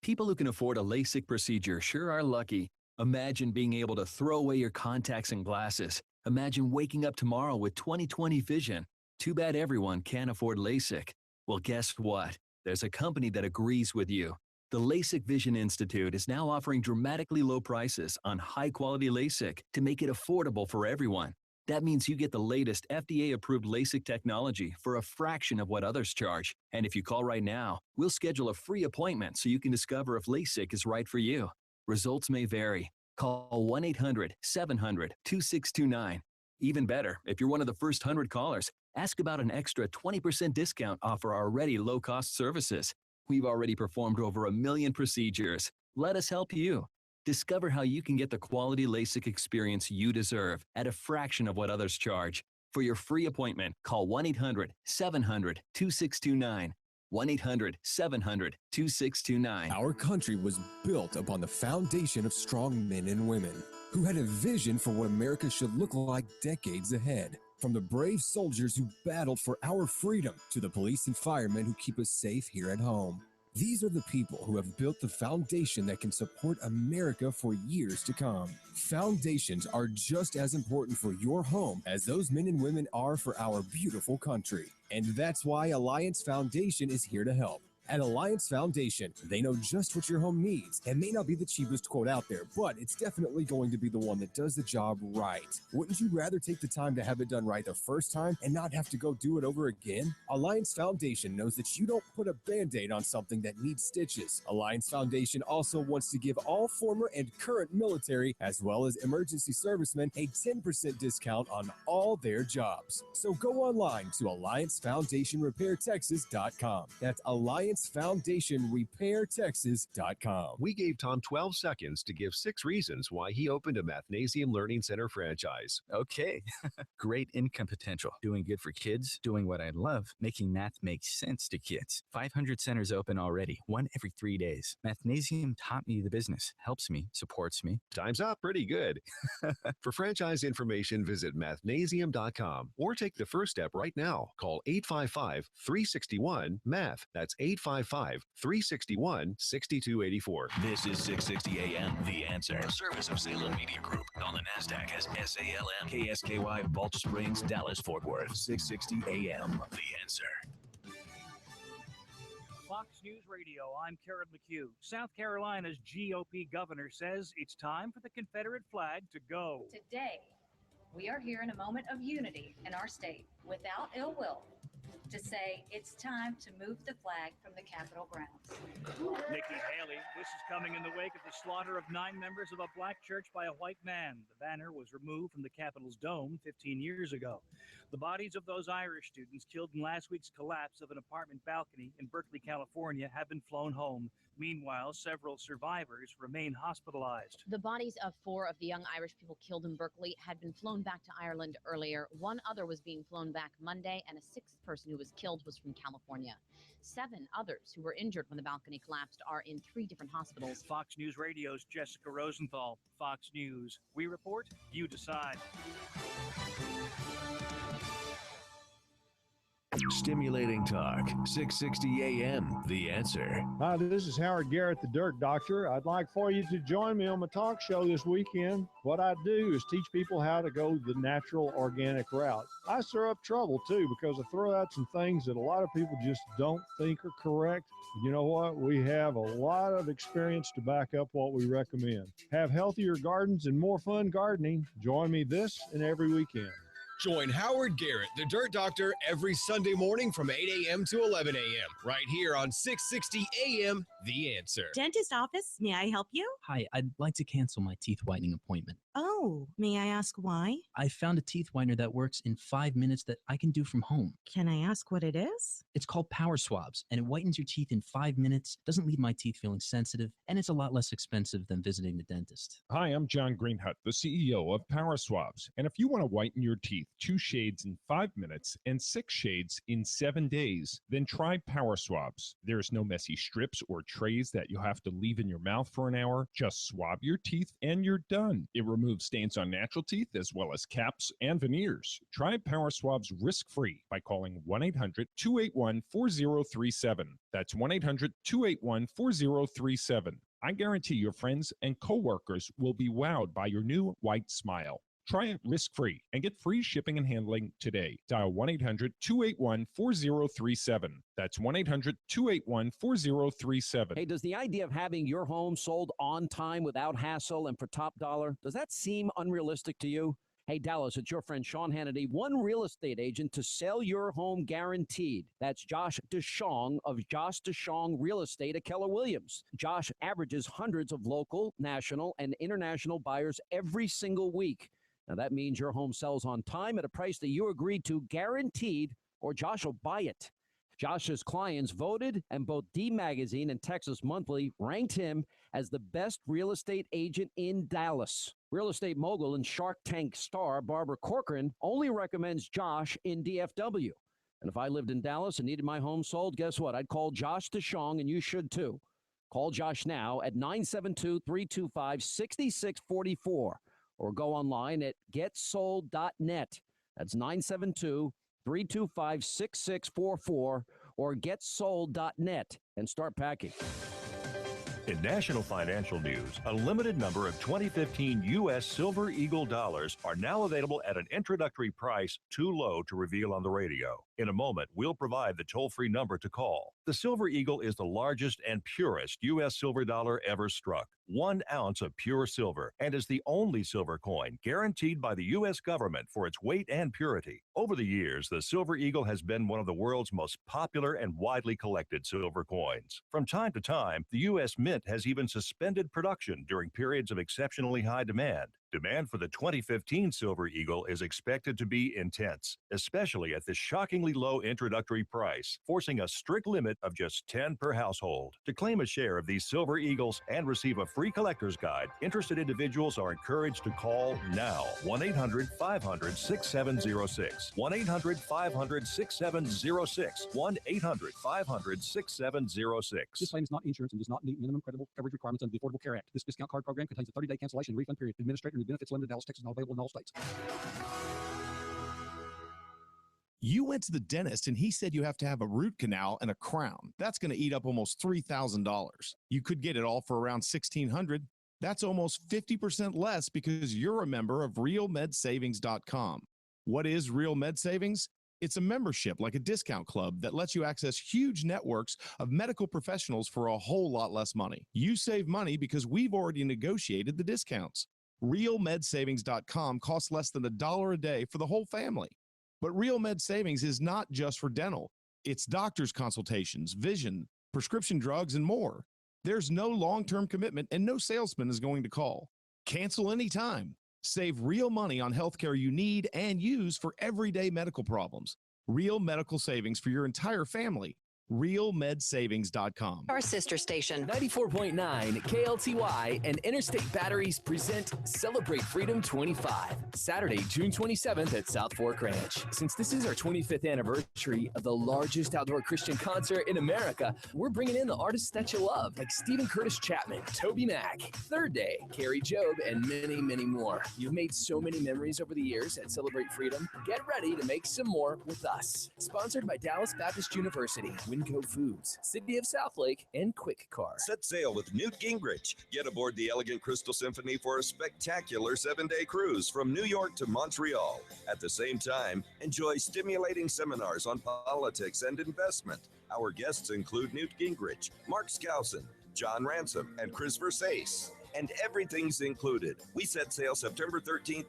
People who can afford a LASIK procedure sure are lucky. Imagine being able to throw away your contacts and glasses. Imagine waking up tomorrow with 20/20 vision. Too bad everyone can't afford LASIK. Well, guess what? There's a company that agrees with you. The LASIK Vision Institute is now offering dramatically low prices on high-quality LASIK to make it affordable for everyone. That means you get the latest FDA-approved LASIK technology for a fraction of what others charge. And if you call right now, we'll schedule a free appointment so you can discover if LASIK is right for you. Results may vary. Call 1-800-700-2629. Even better, if you're one of the first 100 callers, ask about an extra 20% discount off our already low-cost services. We've already performed over 1 million procedures. Let us help you. Discover how you can get the quality LASIK experience you deserve at a fraction of what others charge. For your free appointment, call 1-800-700-2629. 1-800-700-2629.
Our country was built upon the foundation of strong men and women who had a vision for what America should look like decades ahead. From the brave soldiers who battled for our freedom to the police and firemen who keep us safe here at home. These are the people who have built the foundation that can support America for years to come. Foundations are just as important for your home as those men and women are for our beautiful country. And that's why Alliance Foundation is here to help. At Alliance Foundation, they know just what your home needs. It may not be the cheapest quote out there, but it's definitely going to be the one that does the job right. Wouldn't you rather take the time to have it done right the first time and not have to go do it over again? Alliance Foundation knows that you don't put a Band-Aid on something that needs stitches. Alliance Foundation also wants to give all former and current military, as well as emergency servicemen, a 10% discount on all their jobs. So go online to AllianceFoundationRepairTexas.com. That's AllianceFoundationRepairTexas.com.
We gave Tom 12 seconds to give 6 reasons why he opened a Mathnasium Learning Center franchise.
Okay. Great income potential. Doing good for kids. Doing what I love. Making math make sense to kids. 500 centers open already. 1 every 3 days. Mathnasium taught me the business. Helps me. Supports me.
Time's up. Pretty good. For franchise information, visit Mathnasium.com or take the first step right now. Call 855-361-MATH. That's 855-361-6284.
This is 660 AM, The Answer. A service of Salem Media Group. On the NASDAQ as SALM. KSKY, Balch Springs, Dallas, Fort Worth. 660 AM, The Answer.
Fox News Radio, I'm Karen McHugh. South Carolina's GOP governor says it's time for the Confederate flag to go.
Today, we are here in a moment of unity in our state, without ill will, to say it's time to move the flag from the Capitol grounds.
Nikki Haley, this is coming in the wake of the slaughter of 9 members of a black church by a white man. The banner was removed from the Capitol's dome 15 years ago. The bodies of those Irish students killed in last week's collapse of an apartment balcony in Berkeley, California, have been flown home. Meanwhile, several survivors remain hospitalized.
The bodies of 4 of the young Irish people killed in Berkeley had been flown back to Ireland earlier. 1 other was being flown back Monday, and a 6th person who was killed was from California. 7 others who were injured when the balcony collapsed are in 3 different hospitals.
Fox News Radio's Jessica Rosenthal. Fox News. We report, you decide.
Stimulating talk. 660 AM, The Answer.
Hi, this is Howard Garrett, the Dirt Doctor. I'd like for you to join me on my talk show this weekend. What I do is teach people how to go the natural, organic route. I stir up trouble, too, because I throw out some things that a lot of people just don't think are correct. You know what? We have a lot of experience to back up what we recommend. Have healthier gardens and more fun gardening. Join me this and every weekend.
Join Howard Garrett, the Dirt Doctor, every Sunday morning from 8 a.m. to 11 a.m. right here on 660 a.m. The Answer.
Dentist office, may I help you?
Hi, I'd like to cancel my teeth whitening appointment.
Oh, may I ask why?
I found a teeth whitener that works in 5 minutes that I can do from home.
Can I ask what it is?
It's called Power Swabs, and it whitens your teeth in 5 minutes, doesn't leave my teeth feeling sensitive, and it's a lot less expensive than visiting the dentist.
Hi, I'm John Greenhut, the CEO of Power Swabs. And if you want to whiten your teeth 2 shades in 5 minutes and 6 shades in 7 days, then try Power Swabs. There's no messy strips or trays that you'll have to leave in your mouth for an hour. Just swab your teeth and you're done. It removes stains on natural teeth as well as caps and veneers. Try Power Swabs risk-free by calling 1-800-281-4037. That's 1-800-281-4037. I guarantee your friends and coworkers will be wowed by your new white smile. Try it risk-free and get free shipping and handling today. Dial 1-800-281-4037. That's 1-800-281-4037.
Hey, does the idea of having your home sold on time without hassle and for top dollar, does that seem unrealistic to you? Hey, Dallas, it's your friend Sean Hannity, one real estate agent to sell your home guaranteed. That's Josh DeShong of Josh DeShong Real Estate at Keller Williams. Josh averages hundreds of local, national, and international buyers every single week. Now, that means your home sells on time at a price that you agreed to, guaranteed, or Josh will buy it. Josh's clients voted, and both D Magazine and Texas Monthly ranked him as the best real estate agent in Dallas. Real estate mogul and Shark Tank star Barbara Corcoran only recommends Josh in DFW. And if I lived in Dallas and needed my home sold, guess what? I'd call Josh DeShong, and you should too. Call Josh now at 972-325-6644. Or go online at getsold.net. That's 972-325-6644 or getsold.net and start packing.
In national financial news, a limited number of 2015 U.S. Silver Eagle dollars are now available at an introductory price too low to reveal on the radio. In a moment, we'll provide the toll-free number to call. The Silver Eagle is the largest and purest U.S. silver dollar ever struck. 1 ounce of pure silver, and is the only silver coin guaranteed by the U.S. government for its weight and purity. Over the years, the Silver Eagle has been one of the world's most popular and widely collected silver coins. From time to time, the U.S. Mint has even suspended production during periods of exceptionally high demand. Demand for the 2015 Silver Eagle is expected to be intense, especially at this shockingly low introductory price, forcing a strict limit of just 10 per household. To claim a share of these Silver Eagles and receive a free collector's guide, interested individuals are encouraged to call now. 1-800-500-6706. 1-800-500-6706. 1-800-500-6706.
This claim is not insurance and does not meet minimum credible coverage requirements under the Affordable Care Act. This discount card program contains a 30-day cancellation and refund period. Administrator and benefits limited, Dallas, Texas, not available in all states.
You went to the dentist and he said you have to have a root canal and a crown. That's going to eat up almost $3,000. You could get it all for around $1,600. That's almost 50% less because you're a member of RealMedSavings.com. What is Real Med Savings? It's a membership like a discount club that lets you access huge networks of medical professionals for a whole lot less money. You save money because we've already negotiated the discounts. RealMedSavings.com costs less than $1 a day for the whole family. But Real Med Savings is not just for dental. It's doctor's consultations, vision, prescription drugs, and more. There's no long-term commitment and no salesman is going to call. Cancel anytime. Save real money on healthcare you need and use for everyday medical problems. Real medical savings for your entire family. RealMedSavings.com.
Our sister station,
94.9 KLTY and Interstate Batteries present Celebrate Freedom 25, Saturday, June 27th at South Fork Ranch. Since this is our 25th anniversary of the largest outdoor Christian concert in America, we're bringing in the artists that you love, like Stephen Curtis Chapman, Toby Mac, Third Day, Carrie Job, and many, many more. You've made so many memories over the years at Celebrate Freedom. Get ready to make some more with us. Sponsored by Dallas Baptist University, Winco Foods, City of Southlake, and Quick Car.
Set sail with Newt Gingrich. Get aboard the Elegant Crystal Symphony for a spectacular 7-day cruise from New York to Montreal. At the same time, enjoy stimulating seminars on politics and investment. Our guests include Newt Gingrich, Mark Skousen, John Ransom, and Chris Versace. And everything's included. We set sail September 13th